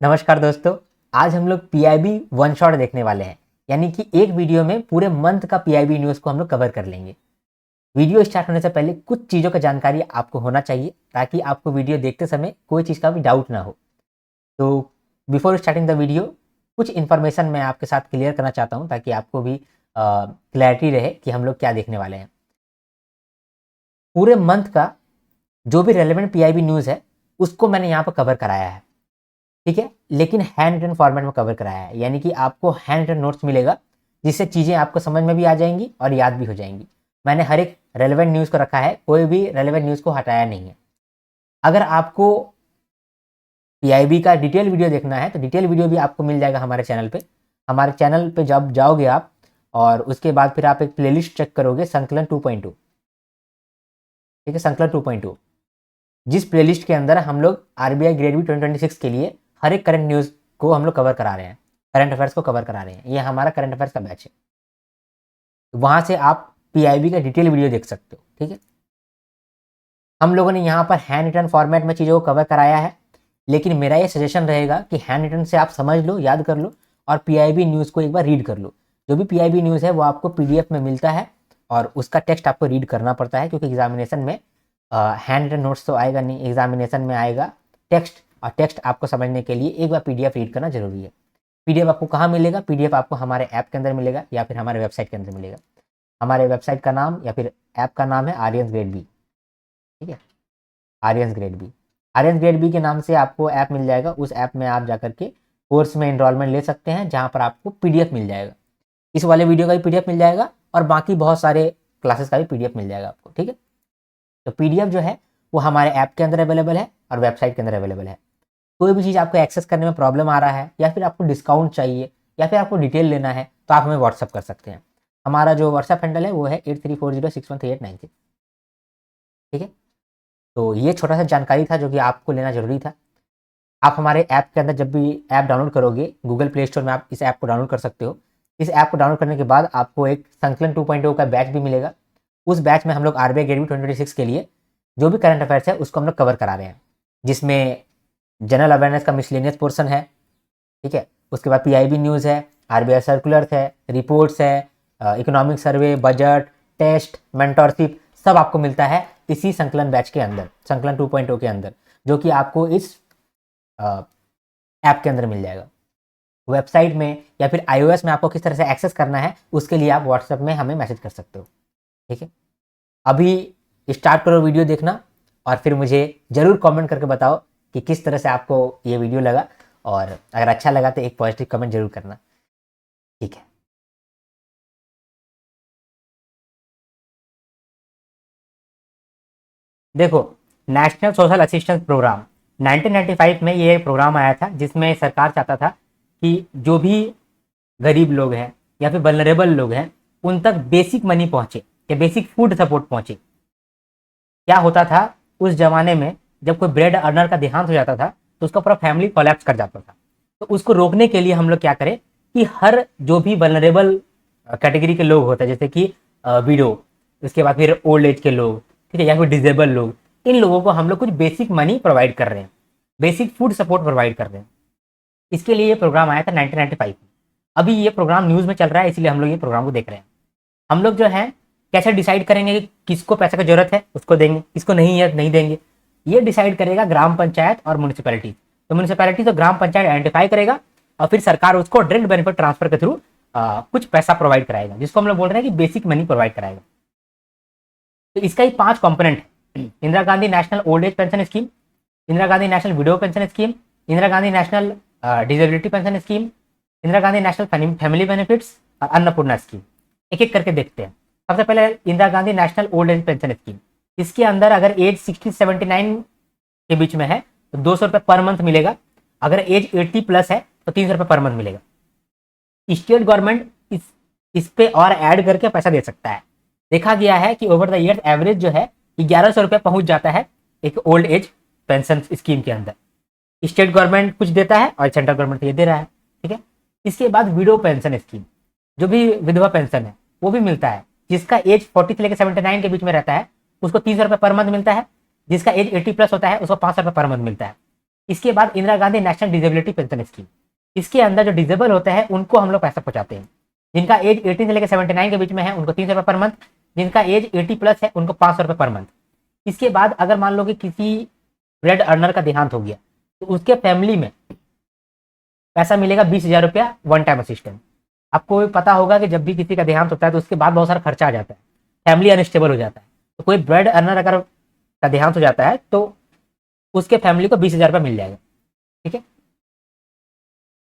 नमस्कार दोस्तों, आज हम लोग पीआईबी वन शॉट देखने वाले हैं। यानी कि एक वीडियो में पूरे मंथ का पीआईबी न्यूज़ को हम लोग कवर कर लेंगे। वीडियो स्टार्ट होने से पहले कुछ चीज़ों का जानकारी आपको होना चाहिए ताकि आपको वीडियो देखते समय कोई चीज़ का भी डाउट ना हो। तो बिफोर स्टार्टिंग द वीडियो कुछ इन्फॉर्मेशन मैं आपके साथ क्लियर करना चाहता हूँ ताकि आपको भी क्लैरिटी रहे कि हम लोग क्या देखने वाले हैं। पूरे मंथ का जो भी रेलेवेंट पीआईबी न्यूज़ है उसको मैंने यहाँ पर कवर कराया है, ठीक है, लेकिन हैंड रिटन फॉर्मेट में कवर कराया है। यानी कि आपको हैंड रिटन नोट्स मिलेगा जिससे चीज़ें आपको समझ में भी आ जाएंगी और याद भी हो जाएंगी। मैंने हर एक रेलेवेंट न्यूज़ को रखा है, कोई भी रेलेवेंट न्यूज़ को हटाया नहीं है। अगर आपको पीआईबी का डिटेल वीडियो देखना है तो डिटेल वीडियो भी आपको मिल जाएगा हमारे चैनल पे। हमारे चैनल पे जब जाओगे आप और उसके बाद फिर आप एक प्लेलिस्ट चेक करोगे संकलन 2.2, ठीक है, संकलन 2.2, जिस प्लेलिस्ट के अंदर हम लोग आरबीआई ग्रेड बी 2026 के लिए हर एक करंट न्यूज़ को हम लोग कवर करा रहे हैं, करंट अफेयर्स को कवर करा रहे हैं। ये हमारा करंट अफेयर्स का बैच है, वहाँ से आप पीआईबी का डिटेल वीडियो देख सकते हो, ठीक है। हम लोगों ने यहाँ पर हैंड रिटन फॉर्मेट में चीज़ों को कवर कराया है, लेकिन मेरा ये सजेशन रहेगा कि हैंड रिटन से आप समझ लो, याद कर लो और पीआईबी न्यूज़ को एक बार रीड कर लो। जो भी पीआईबी न्यूज़ है वो आपको पीडीएफ में मिलता है और उसका टेक्स्ट आपको रीड करना पड़ता है, क्योंकि एग्जामिनेशन में हैंड रिटन नोट्स तो आएगा नहीं, एग्जामिनेशन में आएगा टेक्स्ट, और टेक्स्ट आपको समझने के लिए एक बार पीडीएफ रीड करना जरूरी है। पीडीएफ आपको कहाँ मिलेगा? पीडीएफ आपको हमारे ऐप के अंदर मिलेगा या फिर हमारे वेबसाइट के अंदर मिलेगा। हमारे वेबसाइट का नाम या फिर ऐप का नाम है आर्यन्स ग्रेड बी, ठीक है, Aryan's grade B. Aryan's grade B के नाम से आपको ऐप मिल जाएगा। उस ऐप में आप जाकर के कोर्स में एनरोलमेंट ले सकते हैं, जहाँ पर आपको पीडीएफ मिल जाएगा। इस वाले वीडियो का भी पीडीएफ मिल जाएगा और बाकी बहुत सारे क्लासेस का भी पीडीएफ मिल जाएगा आपको, ठीक है। तो पीडीएफ जो है वो हमारे ऐप के अंदर अवेलेबल है और वेबसाइट के अंदर अवेलेबल है। कोई भी चीज़ आपको एक्सेस करने में प्रॉब्लम आ रहा है या फिर आपको डिस्काउंट चाहिए या फिर आपको डिटेल लेना है तो आप हमें व्हाट्सअप कर सकते हैं। हमारा जो व्हाट्सअप हैंडल है वो है 8340613896, ठीक है। तो ये छोटा सा जानकारी था जो कि आपको लेना जरूरी था। आप हमारे ऐप के अंदर जब भी ऐप डाउनलोड करोगे, गूगल प्ले स्टोर में आप इस ऐप को डाउनलोड कर सकते हो। इस ऐप को डाउनलोड करने के बाद आपको एक संकलन 2.0 का बैच भी मिलेगा। उस बैच में हम लोग आरबीआई ग्रेड बी 2026 के लिए जो भी करंट अफेयर्स है उसको हम लोग कवर करा रहे हैं, जिसमें जनरल अवेयरनेस का मिसलेनियस पोर्शन है, ठीक है। उसके बाद पीआईबी न्यूज़ है, आरबीआई सर्कुलर्स है, रिपोर्ट्स है, economic survey, budget, test, mentorship, सब आपको मिलता है इसी संकलन बैच के अंदर, संकलन 2.0 के अंदर, जो कि आपको इस ऐप के अंदर मिल जाएगा। वेबसाइट में या फिर iOS में आपको किस तरह से एक्सेस करना है उसके लिए आप व्हाट्सएप में हमें मैसेज कर सकते हो, ठीक है। अभी स्टार्ट करो वीडियो देखना और फिर मुझे ज़रूर कमेंट करके बताओ कि किस तरह से आपको ये वीडियो लगा, और अगर अच्छा लगा तो एक पॉजिटिव कमेंट जरूर करना, ठीक है। देखो, नेशनल सोशल असिस्टेंस प्रोग्राम 1995 में ये प्रोग्राम आया था, जिसमें सरकार चाहता था कि जो भी गरीब लोग हैं या फिर वल्नरेबल लोग हैं उन तक बेसिक मनी पहुंचे या बेसिक फूड सपोर्ट पहुंचे। क्या होता था उस जमाने में, जब कोई ब्रेड अर्नर का देहांत हो जाता था तो उसका पूरा फैमिली कोलैप्स कर जाता था। तो उसको रोकने के लिए हम लोग क्या करें कि हर जो भी वल्नरेबल कैटेगरी के लोग होते हैं, जैसे कि विडो, उसके बाद फिर ओल्ड एज के लोग, ठीक है, या फिर डिजेबल लोग, इन लोगों को हम लोग कुछ बेसिक मनी प्रोवाइड कर रहे हैं, बेसिक फूड सपोर्ट प्रोवाइड कर रहे हैं। इसके लिए ये प्रोग्राम आया था 1995 में। अभी ये प्रोग्राम न्यूज़ में चल रहा है, इसलिए हम लोग ये प्रोग्राम को देख रहे हैं। हम लोग जो है कैसे डिसाइड करेंगे कि किसको पैसे की जरूरत है उसको देंगे, किसको नहीं है नहीं देंगे, ये डिसाइड करेगा ग्राम पंचायत और म्यूनिसिपैलिटी। तो म्यूनिसिपैलिटी तो ग्राम पंचायत आइडेंटिफाई करेगा और फिर सरकार उसको डायरेक्ट बेनिफिट ट्रांसफर के थ्रू कुछ पैसा प्रोवाइड कराएगा, जिसको हम लोग बोल रहे हैं कि बेसिक मनी प्रोवाइड कराएगा। तो इसका ही 5 कंपोनेंट है: Indira Gandhi national old age pension scheme, Indira Gandhi national window pension scheme, Indira Gandhi national disability pension scheme, Indira Gandhi national family benefits और अन्नपूर्णा स्कीम। एक एक करके देखते हैं। सबसे पहले Indira Gandhi national old age pension scheme. इसके अंदर अगर एज 60 से 79 के बीच में है तो 200 रुपये पर मंथ मिलेगा। अगर एज 80 प्लस है तो 300 रुपये पर मंथ मिलेगा। स्टेट गवर्नमेंट इस पे और ऐड करके पैसा दे सकता है। देखा गया है कि ओवर द ईयर एवरेज जो है 1100 रुपये पहुंच जाता है एक ओल्ड एज पेंशन स्कीम के अंदर। स्टेट गवर्नमेंट कुछ देता है और सेंट्रल गवर्नमेंट ये दे रहा है, ठीक है। इसके बाद विडो पेंशन स्कीम, जो भी विधवा पेंशन है वो भी मिलता है। जिसका एज 40 से लेकर 79 के बीच में रहता है उसको 300 रुपये पर मंथ मिलता है। जिसका एज 80 प्लस होता है उसको 500 रुपये पर मंथ मिलता है। इसके बाद Indira Gandhi national disability pension scheme, इसके अंदर जो डिसेबल होते हैं उनको हम लोग पैसा पहुंचाते हैं। जिनका एज 18 से लेकर 79 के बीच में है उनको 300 रुपये पर मंथ, जिनका एज 80 प्लस है उनको 500 रुपये पर मंथ। इसके बाद अगर मान लो कि किसी ब्रेड अर्नर का देहांत हो गया तो उसके फैमिली में पैसा मिलेगा 20,000 रुपया वन टाइम असिस्टेंट। आपको भी पता होगा कि जब भी किसी का देहांत होता है तो उसके बाद बहुत सारा खर्चा आ जाता है, फैमिली अनस्टेबल हो जाता है। तो कोई ब्रेड अर्नर अगर का देहांत हो जाता है तो उसके फैमिली को 20,000 रुपया मिल जाएगा, ठीक है।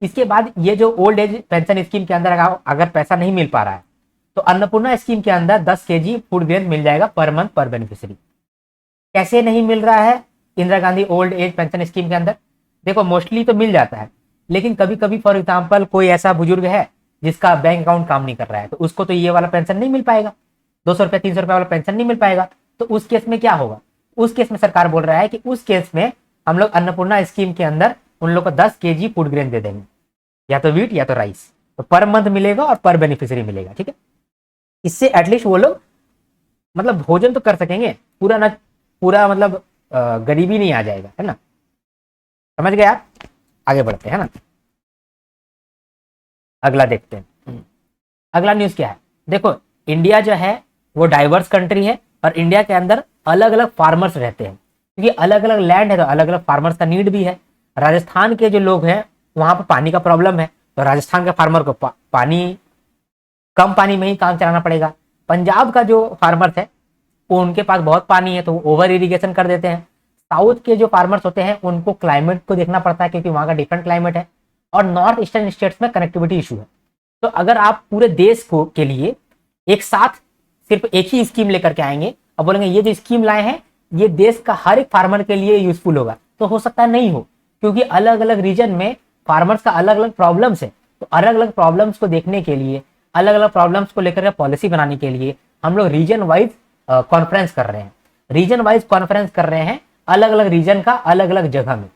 इसके बाद ये जो ओल्ड एज पेंशन स्कीम के अंदर अगर पैसा नहीं मिल पा रहा है तो अन्नपूर्णा स्कीम के अंदर 10 kg फूड ग्रेन मिल जाएगा पर मंथ पर बेनिफिशियरी। कैसे नहीं मिल रहा है Indira Gandhi old age pension scheme के अंदर? देखो मोस्टली तो मिल जाता है, लेकिन कभी कभी फॉर एग्जाम्पल कोई ऐसा बुजुर्ग है जिसका बैंक अकाउंट काम नहीं कर रहा है तो उसको तो ये वाला पेंशन नहीं मिल पाएगा, 200 रुपया 300 रुपया वाला पेंशन नहीं मिल पाएगा। तो उस केस में क्या होगा? उस केस में सरकार बोल रहा है कि उस केस में हम लोग अन्नपूर्णा स्कीम के अंदर उन लोग को 10 kg फूड ग्रेन दे देंगे, या तो वीट या तो राइस, तो पर मंथ मिलेगा और पर बेनिफिशियरी मिलेगा, ठीक है। इससे एटलीस्ट वो लोग मतलब भोजन तो कर सकेंगे, पूरा ना पूरा मतलब गरीबी नहीं आ जाएगा, है ना। समझ गए आप? आगे बढ़ते हैं ना, अगला देखते हैं। अगला न्यूज क्या है? देखो इंडिया जो है वो डाइवर्स कंट्री है और इंडिया के अंदर अलग अलग फार्मर्स रहते हैं, क्योंकि अलग अलग लैंड है तो अलग अलग फार्मर्स का नीड भी है। राजस्थान के जो लोग हैं वहां पर पानी का प्रॉब्लम है तो राजस्थान के फार्मर को पानी कम पानी में ही काम चलाना पड़ेगा। पंजाब का जो फार्मर्स है वो उनके पास बहुत पानी है तो वो ओवर इरिगेशन कर देते हैं। साउथ के जो फार्मर्स होते हैं उनको क्लाइमेट को देखना पड़ता है क्योंकि वहाँ का डिफरेंट क्लाइमेट है, और नॉर्थ ईस्टर्न स्टेट्स में कनेक्टिविटी इशू है। तो अगर आप पूरे देश को के लिए एक साथ सिर्फ एक ही स्कीम लेकर के आएंगे और बोलेंगे ये जो स्कीम लाए हैं ये देश का हर एक फार्मर के लिए यूजफुल होगा, तो हो सकता है नहीं हो, क्योंकि अलग अलग रीजन में फार्मर्स का अलग अलग प्रॉब्लम्स है। तो अलग अलग प्रॉब्लम्स को देखने के लिए, अलग अलग प्रॉब्लम्स को लेकर पॉलिसी बनाने के लिए हम लोग रीजन वाइज कॉन्फ्रेंस कर रहे हैं। रीजन वाइज कॉन्फ्रेंस कर रहे हैं अलग अलग रीजन का अलग अलग जगह में।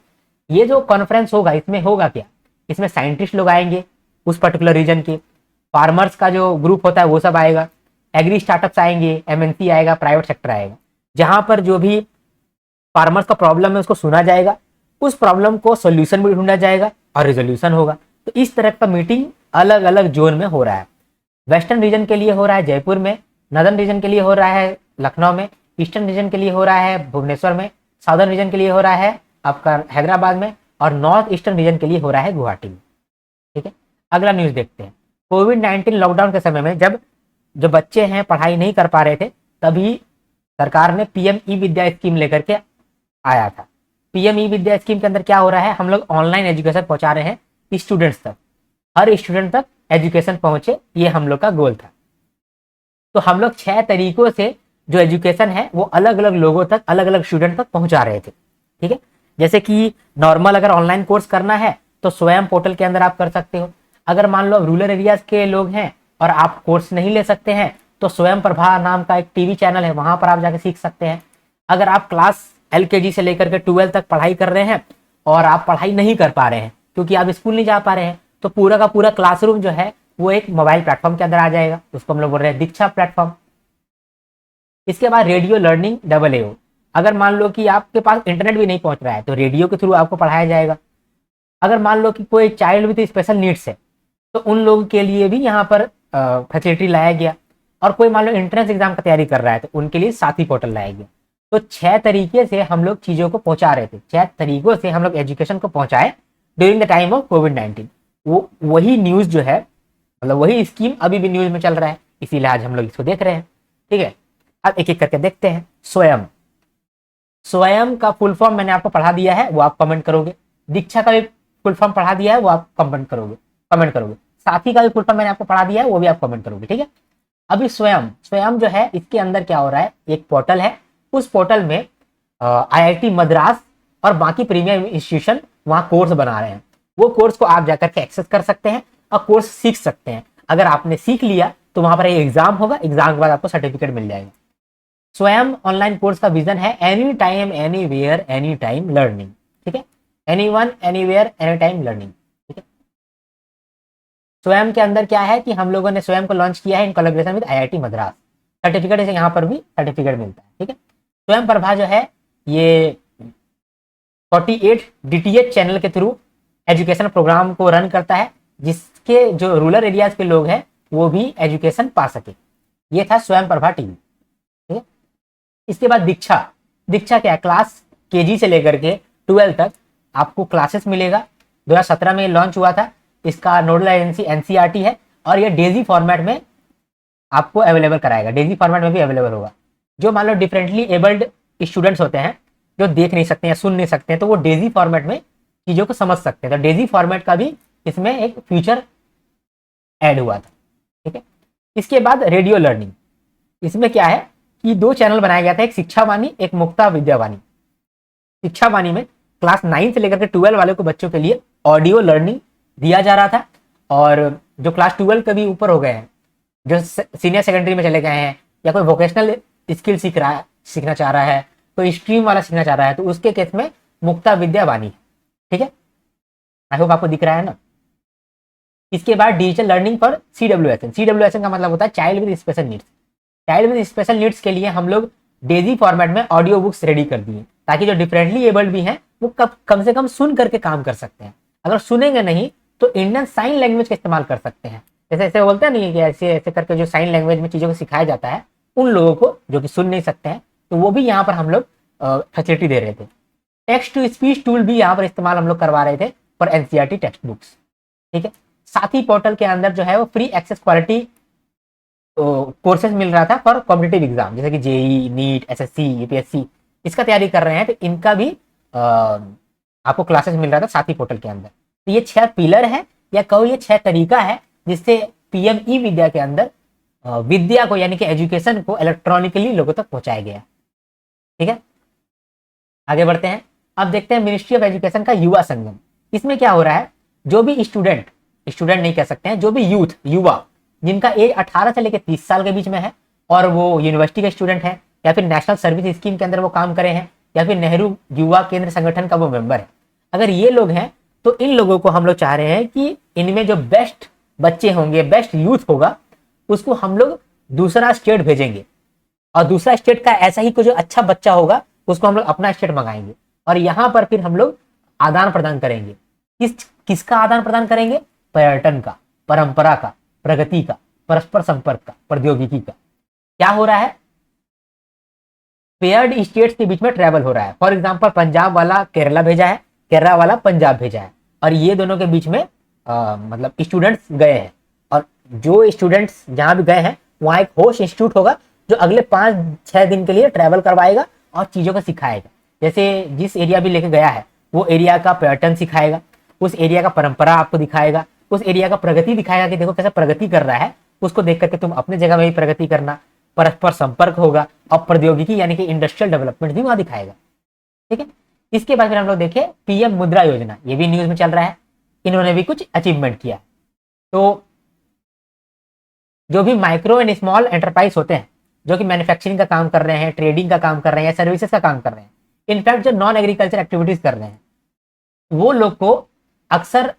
ये जो कॉन्फ्रेंस होगा इसमें होगा क्या? इसमें साइंटिस्ट लोग आएंगे उस पर्टिकुलर रीजन के, फार्मर्स का जो ग्रुप होता है वो सब आएगा, एग्री स्टार्टअप्स आएंगे, एमएनसी आएगा, प्राइवेट सेक्टर आएगा, जहां पर जो भी फार्मर्स का प्रॉब्लम है उसको सुना जाएगा, उस प्रॉब्लम को सोल्यूशन भी ढूंढा जाएगा और रिजोल्यूशन होगा। तो इस तरह का मीटिंग अलग अलग जोन में हो रहा है। वेस्टर्न रीजन के लिए हो रहा है जयपुर में, नॉर्दर्न रीजन के लिए हो रहा है लखनऊ में, ईस्टर्न रीजन के लिए हो रहा है भुवनेश्वर में, साउदर्न रीजन के लिए हो रहा है आपका हैदराबाद में, और नॉर्थ ईस्टर्न रीजन के लिए हो रहा है गुवाहाटी में, ठीक है। अगला न्यूज देखते हैं। कोविड-19 लॉकडाउन के समय में जब जो बच्चे हैं पढ़ाई नहीं कर पा रहे थे तभी सरकार ने पीएम ई विद्या स्कीम लेकर के आया था। पीएम ई विद्या स्कीम के अंदर क्या हो रहा है, हम लोग ऑनलाइन एजुकेशन पहुंचा रहे हैं स्टूडेंट्स तक, हर स्टूडेंट तक एजुकेशन पहुंचे, ये हम लोग का गोल था। तो हम लोग 6 तरीकों से जो एजुकेशन है वो अलग अलग लोगों तक, अलग अलग स्टूडेंट तक पहुंचा रहे थे, ठीक है। जैसे कि नॉर्मल अगर ऑनलाइन कोर्स करना है तो स्वयं पोर्टल के अंदर आप कर सकते हो। अगर मान लो रूरल एरियाज के लोग हैं और आप कोर्स नहीं ले सकते हैं तो स्वयं प्रभा नाम का एक टीवी चैनल है, वहां पर आप जाके सीख सकते हैं। अगर आप क्लास LKG से लेकर के 12 तक पढ़ाई कर रहे हैं और आप पढ़ाई नहीं कर पा रहे हैं क्योंकि आप स्कूल नहीं जा पा रहे हैं, तो पूरा का पूरा क्लासरूम जो है वो एक मोबाइल प्लेटफॉर्म के अंदर आ जाएगा, उसको हम लोग बोल रहे हैं दीक्षा प्लेटफॉर्म। इसके बाद रेडियो लर्निंग AAO, अगर मान लो कि आपके पास इंटरनेट भी नहीं पहुंच रहा है तो रेडियो के थ्रू आपको पढ़ाया जाएगा। अगर मान लो कि कोई चाइल्ड विद स्पेशल नीड्स है तो उन लोगों के लिए भी यहाँ पर फैसिलिटी लाया गया, और कोई मान लो एंट्रेंस एग्जाम का तैयारी कर रहा है तो उनके लिए साथी पोर्टल लाया गया। तो 6 तरीके से हम लोग चीजों को पहुंचा रहे थे, 6 तरीकों से हम लोग एजुकेशन को पहुंचाए ड्यूरिंग द टाइम ऑफ कोविड-19। वो वही न्यूज जो है मतलब वही स्कीम अभी भी न्यूज में चल रहा है, इसीलिए आज हम लोग इसको देख रहे हैं, ठीक है। अब एक एक करके देखते हैं। स्वयं, स्वयं का फुल फॉर्म मैंने आपको पढ़ा दिया है, वो आप कमेंट करोगे। दीक्षा का भी फुल फॉर्म पढ़ा दिया है, वो आप कमेंट करोगे। साथी का भी फुल फॉर्म मैंने आपको पढ़ा दिया है, वो भी आप कमेंट करोगे, ठीक है। अभी स्वयं जो है इसके अंदर क्या हो रहा है, एक पोर्टल है, उस पोर्टल में IIT मद्रास और बाकी प्रीमियर इंस्टीट्यूशन वहां कोर्स बना रहे हैं। वो कोर्स को आप जाकर के एक्सेस कर सकते हैं और कोर्स सीख सकते हैं। अगर आपने सीख लिया तो वहां पर एक एग्जाम होगा, एग्जाम के बाद आपको सर्टिफिकेट मिल जाएगा। स्वयं ऑनलाइन कोर्स का विजन है any time anywhere any time learning, ठीक है। Anyone anywhere any time learning, ठीक है। स्वयं के अंदर क्या है कि हम लोगों ने स्वयं को लॉन्च किया है in collaboration with IIT Madras. Certificate से यहाँ पर भी सर्टिफिकेट मिलता है, ठीक है। स्वयं प्रभा जो है ये 48 DTH चैनल के थ्रू एजुकेशन प्रोग्राम को रन करता है, जिसके जो रूरल एरियाज के लोग हैं वो भी एजुकेशन पा सके। ये था स्वयं प्रभा टीवी। ठीक है, इसके बाद दीक्षा। दीक्षा क्या है, क्लास KG से लेकर के 12 तक आपको क्लासेस मिलेगा। 2017 में लॉन्च हुआ था। इसका नोडल एजेंसी NCERT है और ये डेजी फॉर्मेट में आपको अवेलेबल कराएगा। डेजी फॉर्मेट में भी अवेलेबल होगा। जो मान लो डिफरेंटली एबल्ड स्टूडेंट्स होते हैं, जो देख नहीं सकते हैं, सुन नहीं सकते हैं, तो वो डेजी फॉर्मेट में चीज़ों को समझ सकते हैं। तो डेजी फॉर्मेट का भी इसमें एक फीचर ऐड हुआ था। ठीक है, इसके बाद रेडियो लर्निंग। इसमें क्या है कि 2 चैनल बनाया गया था, एक शिक्षा वाणी, एक मुक्ता विद्यावाणी। शिक्षा वाणी में क्लास 9 से लेकर के 12 वाले को बच्चों के लिए ऑडियो लर्निंग दिया जा रहा था, और जो क्लास 12 के भी ऊपर हो गए हैं, जो सीनियर सेकेंडरी में चले गए हैं, या कोई वोकेशनल स्किल सीखना चाह रहा है, कोई स्ट्रीम वाला सीखना चाह रहा है, तो उसके केस में मुक्ता विद्यावाणी। ठीक है, आई होप आपको दिख रहा है ना। इसके बाद digital learning for CWSN। CWSN का मतलब होता है child with special needs. Child with special needs के लिए हम लोग डेजी फॉर्मेट में ऑडियो बुक्स रेडी कर दिए, ताकि जो डिफरेंटली एबल्ड भी हैं वो कम से कम सुन करके काम कर सकते हैं। अगर सुनेंगे नहीं तो इंडियन साइन लैंग्वेज का इस्तेमाल कर सकते हैं। जैसे ऐसे बोलते हैं नहीं कि ऐसे ऐसे करके जो साइन लैंग्वेज में चीज़ों को सिखाया जाता है उन लोगों को जो कि सुन नहीं सकते हैं, तो वो भी यहाँ पर हम लोग फैसिलिटी दे रहे थे। टेक्स्ट टू स्पीच टूल भी यहाँ पर इस्तेमाल हम लोग करवा रहे थे फॉर NCERT टेक्स्ट बुक्स। ठीक है, साथ ही पोर्टल के अंदर जो है वो फ्री एक्सेस क्वालिटी कोर्सेज मिल रहा था फॉर कॉम्पिटिटिव एग्जाम, जैसे कि JEE, NEET, SSC, UPSC इसका तैयारी कर रहे हैं, तो इनका भी आपको क्लासेस मिल रहा था साथी पोर्टल के अंदर। तो ये 6 पिलर है, या कहो ये 6 तरीका है जिससे PM विद्या के अंदर विद्या को यानी कि एजुकेशन को इलेक्ट्रॉनिकली लोगों तक पहुंचाया गया। ठीक है, आगे बढ़ते हैं। अब देखते हैं मिनिस्ट्री ऑफ एजुकेशन का युवा संगम। इसमें क्या हो रहा है, जो भी स्टूडेंट नहीं कह सकते हैं, जो भी युवा जिनका एज 18 से लेकर 30 साल के बीच में है, और वो यूनिवर्सिटी के स्टूडेंट है, या फिर नेशनल सर्विस स्कीम के अंदर वो काम करे हैं, या फिर नेहरू युवा केंद्र संगठन का वो मेंबर है, अगर ये लोग हैं तो इन लोगों को हम लोग चाह रहे हैं कि इनमें जो बेस्ट बच्चे होंगे, बेस्ट यूथ होगा, उसको हम लोग दूसरा स्टेट भेजेंगे, और दूसरा स्टेट का ऐसा ही कुछ अच्छा बच्चा होगा उसको हम लोग अपना स्टेट मंगाएंगे, और यहाँ पर फिर हम लोग आदान प्रदान करेंगे। किसका आदान प्रदान करेंगे? पर्यटन का, परंपरा का, प्रगति का, परस्पर संपर्क का, प्रौद्योगिकी का। क्या हो रहा है, पेयर्ड स्टेट्स के बीच में ट्रैवल हो रहा है। फॉर एग्जांपल पंजाब वाला केरला भेजा है, केरला वाला पंजाब भेजा है, और ये दोनों के बीच में मतलब स्टूडेंट्स गए हैं, और जो स्टूडेंट्स जहां भी गए हैं वहां एक होस्ट इंस्टीट्यूट होगा जो अगले 5-6 दिन के लिए ट्रैवल करवाएगा और चीजों को सिखाएगा। जैसे जिस एरिया भी लेके गया है वो एरिया का पर्यटन सिखाएगा, उस एरिया का परंपरा आपको दिखाएगा, उस एरिया का प्रगति दिखाएगा कि देखो कैसे प्रगति कर रहा है, उसको देख करके तुम अपने जगह में भी प्रगति करना। परस्पर संपर्क होगा, और प्रौद्योगिकी यानी कि इंडस्ट्रियल डेवलपमेंट भी वहां दिखाएगा। ठीक है, इसके बाद फिर हम लोग देखें PM मुद्रा योजना, ये भी न्यूज में चल रहा है, इन्होंने भी कुछ अचीवमेंट किया। तो जो भी माइक्रो एंड स्मॉल एंटरप्राइज होते हैं, जो कि मैन्युफैक्चरिंग का काम कर रहे हैं, ट्रेडिंग का काम कर रहे हैं, या सर्विसेज का काम कर रहे हैं, इनफैक्ट जो नॉन एग्रीकल्चर एक्टिविटीज कर रहे हैं, वो लोग को अक्सर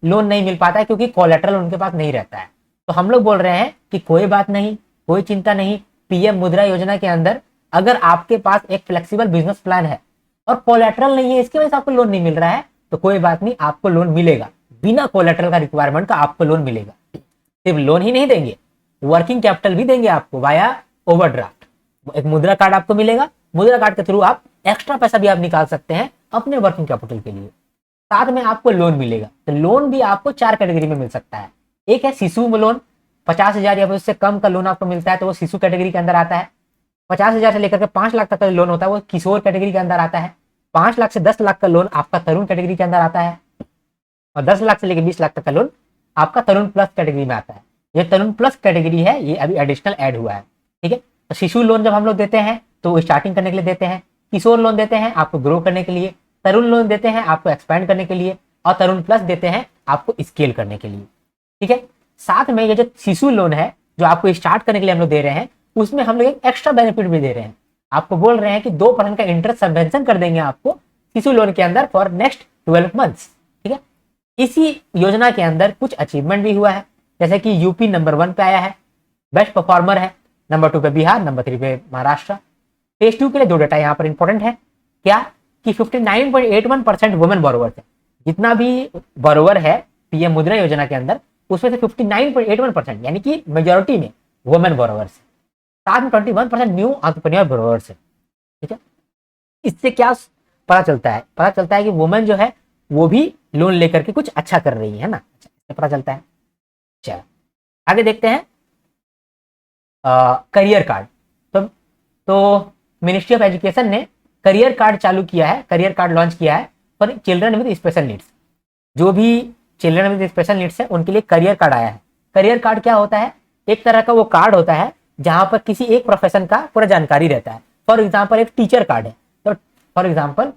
लोन नहीं मिल पाता है क्योंकि कोलेटरल उनके पास नहीं रहता है। तो हम लोग बोल रहे हैं कि कोई बात नहीं, कोई चिंता नहीं, PM मुद्रा योजना के अंदर अगर आपके पास एक फ्लेक्सिबल बिजनेस प्लान है और कोलेटरल नहीं है, इसकी वजह से आपको लोन नहीं मिल रहा है, तो कोई बात नहीं, आपको लोन मिलेगा। बिना कोलेटरल का रिक्वायरमेंट का आपको लोन मिलेगा। सिर्फ लोन ही नहीं देंगे, वर्किंग कैपिटल भी देंगे आपको वाया ओवरड्राफ्ट। एक मुद्रा कार्ड आपको मिलेगा, मुद्रा कार्ड के थ्रू आप एक्स्ट्रा पैसा भी आप निकाल सकते हैं अपने वर्किंग कैपिटल के लिए। साथ में आपको लोन मिलेगा। तो लोन भी आपको 4 कैटेगरी में मिल सकता है। एक है शिशु लोन, 50,000 या उससे कम का लोन आपको मिलता है, तो वो शिशु कैटेगरी के अंदर आता है। 50,000 से लेकर के 5 लाख तक का लोन होता है वो किशोर कैटेगरी के अंदर आता है। 5 लाख से 10 लाख का लोन आपका तरुण कैटेगरी के अंदर आता है, और 10 लाख से लेकर 20 लाख तक का लोन आपका तरुण प्लस कैटेगरी में आता है। ये तरुण प्लस कैटेगरी है, ये अभी एडिशनल ऐड हुआ है। ठीक है, तो शिशु लोन जब हम लोग देते हैं तो स्टार्टिंग करने के लिए देते हैं, किशोर लोन देते हैं आपको ग्रो करने के लिए, तरुण लोन देते हैं आपको एक्सपैंड करने के लिए, और तरुण प्लस देते हैं आपको स्केल करने के लिए। ठीक है, साथ में ये जो शिशु लोन है जो आपको स्टार्ट करने के लिए हम लोग दे रहे हैं, उसमें हम लोग एक एक्स्ट्रा बेनिफिट भी दे रहे हैं। आपको बोल रहे हैं कि 2% का इंटरेस्ट सबवेंशन कर देंगे आपको शिशु लोन के अंदर फॉर नेक्स्ट 12 मंथ्स। ठीक है, इसी योजना के अंदर कुछ अचीवमेंट भी हुआ है, जैसे कि यूपी नंबर 1 पे आया है, बेस्ट परफॉर्मर है, नंबर 2 पे बिहार, नंबर 3 पे महाराष्ट्र। फेज 2 के लिए 2 डेटा यहाँ पर इंपॉर्टेंट है। क्या कि 59.81% वुमेन बोरोवर्स है। जितना भी बोरोवर है पीएम मुद्रा योजना के अंदर, उसमें से 59.81% यानी कि मेजोरिटी में वुमेन बोरोवर्स है। साथ में 21% न्यू एंटरप्रेन्योर बोरोवर्स है। ठीक है, इससे क्या पता चलता है? पता चलता है कि वुमेन जो है वो भी लोन लेकर के कुछ अच्छा कर रही है ना। अच्छा, इससे पता चलता है। चलो आगे देखते हैं करियर कार्ड। तो मिनिस्ट्री ऑफ एजुकेशन ने करियर कार्ड चालू किया है, करियर कार्ड लॉन्च किया है for children with special needs. जो भी चिल्ड्रन विद स्पेशल नीड्स है उनके लिए करियर कार्ड आया है। करियर कार्ड क्या होता है? एक तरह का वो कार्ड होता है जहां पर किसी एक प्रोफेशन का पूरा जानकारी रहता है। फॉर एग्जाम्पल एक टीचर कार्ड है, तो फॉर एग्जाम्पल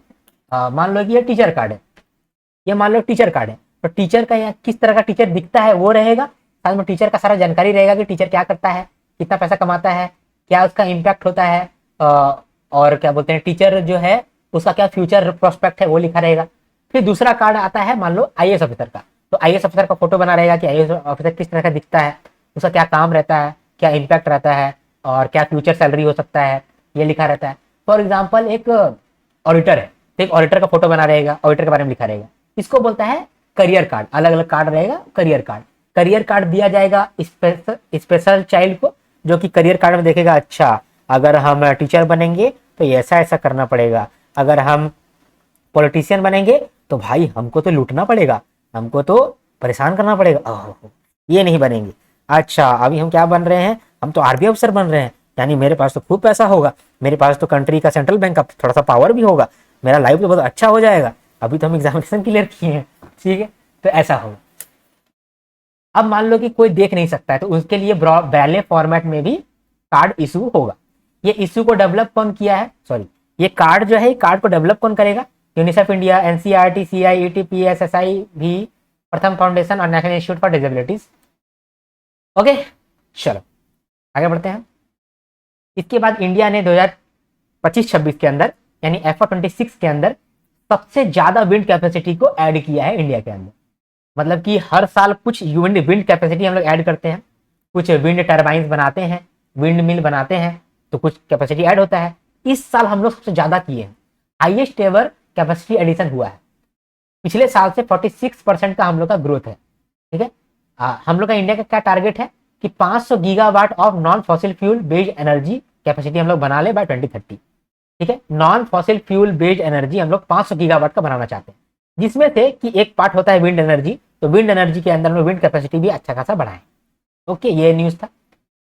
मान लो कि ये टीचर कार्ड है, ये मान लो टीचर कार्ड है, तो टीचर का या किस तरह का टीचर दिखता है वो रहेगा, साथ में टीचर का सारा जानकारी रहेगा कि टीचर क्या करता है, कितना पैसा कमाता है, क्या उसका इम्पैक्ट होता है, और क्या बोलते हैं टीचर जो है उसका क्या फ्यूचर प्रोस्पेक्ट है वो लिखा रहेगा। फिर दूसरा कार्ड आता है मान लो आईएएस ऑफिसर का, तो आईएएस ऑफिसर का फोटो बना रहेगा कि आईएएस ऑफिसर किस तरह का दिखता है, उसका क्या काम रहता है, क्या इम्पैक्ट रहता है और क्या फ्यूचर सैलरी हो सकता है, ये लिखा रहता है। फॉर एग्जाम्पल एक ऑडिटर है तो एक ऑडिटर का फोटो बना रहेगा, ऑडिटर के बारे में लिखा रहेगा। इसको बोलता है करियर कार्ड। अलग अलग कार्ड रहेगा, करियर कार्ड। करियर कार्ड दिया जाएगा स्पेशल चाइल्ड को, जो कि करियर कार्ड में देखेगा अच्छा अगर हम टीचर बनेंगे तो ऐसा ऐसा करना पड़ेगा, अगर हम पॉलिटिशियन बनेंगे तो भाई हमको तो लूटना पड़ेगा, हमको तो परेशान करना पड़ेगा, ओह ये नहीं बनेंगे। अच्छा अभी हम क्या बन रहे हैं, हम तो आरबीआई अफसर बन रहे हैं, यानी मेरे पास तो खूब पैसा होगा, मेरे पास तो कंट्री का सेंट्रल बैंक का थोड़ा सा पावर भी होगा, मेरा लाइफ तो बहुत अच्छा हो जाएगा, अभी तो हम एग्जामिनेशन क्लियर किए हैं। ठीक है, तो ऐसा होगा। अब मान लो कि कोई देख नहीं सकता है तो उसके लिए ब्रेले फॉर्मेट में भी कार्ड इशू होगा। ये इशू को डेवलप कौन किया है, सॉरी ये कार्ड जो है, कार्ड को डेवलप कौन करेगा? यूनिसेफ इंडिया, एनसीईआरटी, सीआईईटी, पीएसएसआई भी, प्रथम फाउंडेशन और national institute for disabilities. Okay चलो आगे बढ़ते हैं। इसके बाद इंडिया ने 2025-26 के अंदर यानी FY26 के अंदर सबसे ज्यादा विंड कैपेसिटी को ऐड किया है इंडिया के अंदर। मतलब कि हर साल कुछ विंड कैपेसिटी हम लोग ऐड करते हैं, कुछ विंड टर्बाइंस बनाते हैं, विंड मिल बनाते हैं, तो कुछ कैपेसिटी ऐड होता है। इस साल हम लोग सबसे ज्यादा किए हैं, हाईएस्ट एवर कैपेसिटी एडिशन हुआ है। पिछले साल से 46% का हम लोग का ग्रोथ है। ठीक है, हम लोग का इंडिया का क्या टारगेट है कि 500 gigawatt of non fossil fuel based energy capacity हम लोग बना ले बाय 2030। ठीक है, non fossil fuel based energy हम लोग 500 गीगावाट का बनाना चाहते हैं, जिसमें से कि एक पार्ट होता है विंड एनर्जी, तो विंड एनर्जी के अंदर हम लोग विंड कैपेसिटी भी अच्छा खासा बढ़ाएं। ओके, ये न्यूज था।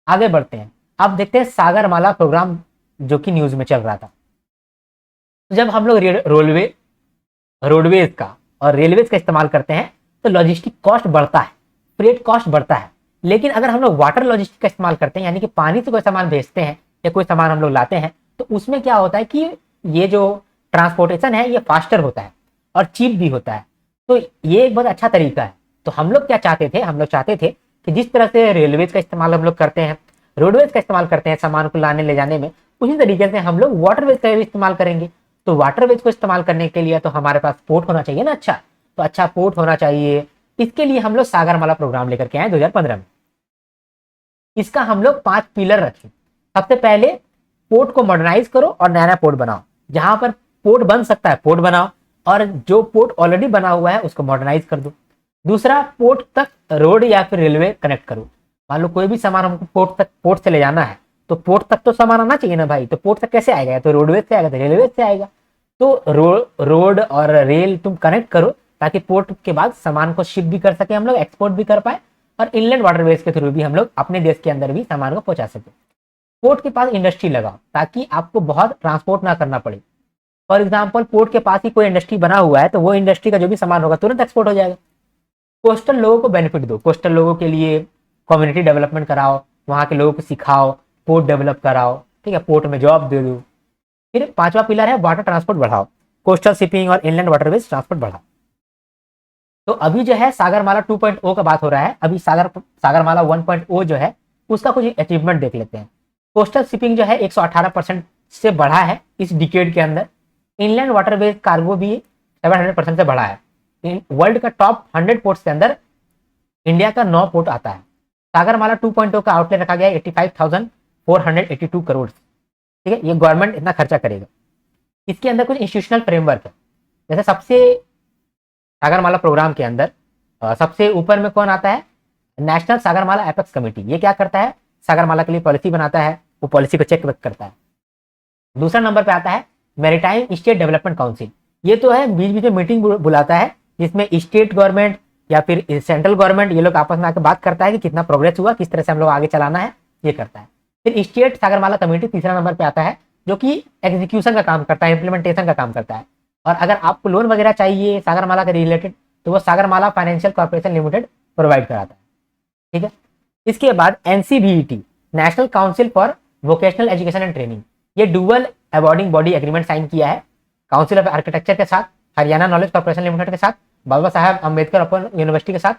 आगे बढ़ते हैं, अब देखते हैं सागरमाला प्रोग्राम जो कि न्यूज में चल रहा था। तो जब हम लोग रोडवेज का और रेलवेज का इस्तेमाल करते हैं तो लॉजिस्टिक कॉस्ट बढ़ता है, फ्रेट कॉस्ट बढ़ता है। लेकिन अगर हम लोग वाटर लॉजिस्टिक का इस्तेमाल करते हैं, यानी कि पानी से कोई सामान भेजते हैं या कोई सामान हम लोग लाते हैं, तो उसमें क्या होता है कि ये जो ट्रांसपोर्टेशन है ये फास्टर होता है और चीप भी होता है। तो ये एक बहुत अच्छा तरीका है। तो हम लोग क्या चाहते थे, हम लोग चाहते थे कि जिस तरह से रेलवेज का इस्तेमाल हम लोग करते हैं, रोडवेज का इस्तेमाल करते हैं सामान को लाने ले जाने में, उसी तरीके से हम लोग वाटरवेज का भी इस्तेमाल करेंगे। तो वाटरवेज को इस्तेमाल करने के लिए तो हमारे पास पोर्ट होना चाहिए ना, अच्छा तो अच्छा पोर्ट होना चाहिए। इसके लिए हम लोग सागरमाला प्रोग्राम लेकर के आए 2015 में। इसका हम लोग 5 पिलर रखे। सबसे पहले पोर्ट को मॉडर्नाइज करो और नया नया पोर्ट बनाओ, जहां पर पोर्ट बन सकता है पोर्ट बनाओ, और जो पोर्ट ऑलरेडी बना हुआ है उसको मॉडर्नाइज कर दो। दूसरा, पोर्ट तक रोड या फिर रेलवे कनेक्ट करो। मान लो कोई भी सामान हमको पोर्ट से ले जाना है, तो पोर्ट तक तो सामान आना चाहिए ना भाई, तो पोर्ट तक कैसे आएगा? तो रोडवेज से आएगा, तो रेलवे से आएगा। तो रोड और रेल तुम कनेक्ट करो ताकि पोर्ट के बाद सामान को शिप भी कर सके हम लोग, एक्सपोर्ट भी कर पाए, और इनलैंड वाटरवेज के थ्रू भी हम लोग अपने देश के अंदर भी सामान को पहुंचा सके। पोर्ट के पास इंडस्ट्री लगाओ ताकि आपको बहुत ट्रांसपोर्ट ना करना पड़े। फॉर एग्जाम्पल पोर्ट के पास ही कोई इंडस्ट्री बना हुआ है तो वो इंडस्ट्री का जो भी सामान होगा तुरंत एक्सपोर्ट हो जाएगा। कोस्टल लोगों को बेनिफिट दो, कोस्टल लोगों के लिए कम्युनिटी डेवलपमेंट कराओ, वहाँ के लोगों को सिखाओ, पोर्ट डेवलप कराओ, ठीक है, पोर्ट में जॉब दे दो। फिर 5वां पिलर है वाटर ट्रांसपोर्ट बढ़ाओ, कोस्टल शिपिंग और इनलैंड वाटरवेज ट्रांसपोर्ट बढ़ाओ। तो अभी जो है सागरमाला 2.0 का बात हो रहा है, अभी सागरमाला 1.0 जो है उसका कुछ अचीवमेंट देख लेते हैं। कोस्टल शिपिंग जो है 118% से बढ़ा है इस डिकेड के अंदर। इनलैंड वाटरवेज कार्गो भी 700% से बढ़ा है। वर्ल्ड का टॉप 100 पोर्ट्स के अंदर इंडिया का 9 पोर्ट आता है। सागरमाला 2.0 का आउटले रखा गया है 85,482 करोड़। ठीक है, ये गवर्नमेंट इतना खर्चा करेगा। इसके अंदर कुछ इंस्टीट्यूशनल फ्रेमवर्क है। जैसे सबसे सागरमाला प्रोग्राम के अंदर सबसे ऊपर में कौन आता है, नेशनल सागरमाला एपेक्स कमेटी। ये क्या करता है, सागरमाला के लिए पॉलिसी बनाता है, वो पॉलिसी को चेक करता है। दूसरा नंबर पे आता है मैरीटाइम स्टेट डेवलपमेंट काउंसिल। ये तो है बीच बीच में मीटिंग बुलाता है, जिसमें स्टेट गवर्नमेंट या फिर सेंट्रल गवर्नमेंट ये लोग आपस में आकर बात करता है कि कितना प्रोग्रेस हुआ, किस तरह से हम लोग आगे चलाना है, ये करता है। फिर स्टेट सागरमाला कमेटी तीसरा नंबर पे आता है, जो कि एग्जीक्यूशन का काम करता है, इंप्लीमेंटेशन का काम करता है। और अगर आपको लोन वगैरह चाहिए सागरमाला के रिलेटेड, तो वो Sagarmala financial corporation limited provide कराता है। ठीक है। इसके बाद NCVET, national council for vocational education and training, ये dual awarding body agreement sign किया है काउंसिल ऑफ आर्किटेक्चर के साथ, हरियाणा नॉलेज कॉर्पोरेशन लिमिटेड के साथ, बाबा साहेब अम्बेडकर ओपन यूनिवर्सिटी के साथ,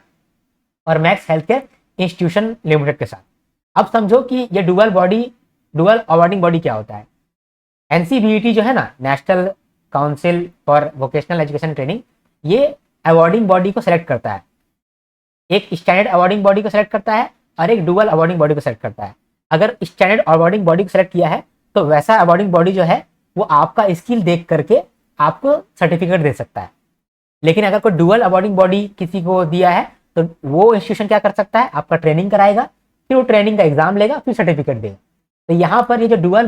और max health care institution limited के साथ। अब समझो कि ये डुअल अवॉर्डिंग बॉडी क्या होता है। NCVET जो है ना, national council for vocational education training, ये अवॉर्डिंग बॉडी को सेलेक्ट करता है। एक स्टैंडर्ड अवॉर्डिंग बॉडी को सेलेक्ट करता है और एक डुअल अवॉर्डिंग बॉडी को सेलेक्ट करता है। अगर स्टैंडर्ड अवॉर्डिंग बॉडी को सेलेक्ट किया है तो वैसा अवॉर्डिंग बॉडी जो है वो आपका स्किल देख करके आपको सर्टिफिकेट दे सकता है। लेकिन अगर कोई डुअल अवॉर्डिंग बॉडी किसी को दिया है तो वो इंस्टीट्यूशन क्या कर सकता है, आपका ट्रेनिंग कराएगा, फिर वो ट्रेनिंग का एग्जाम लेगा, फिर सर्टिफिकेट देगा। तो यहाँ पर ये जो डुअल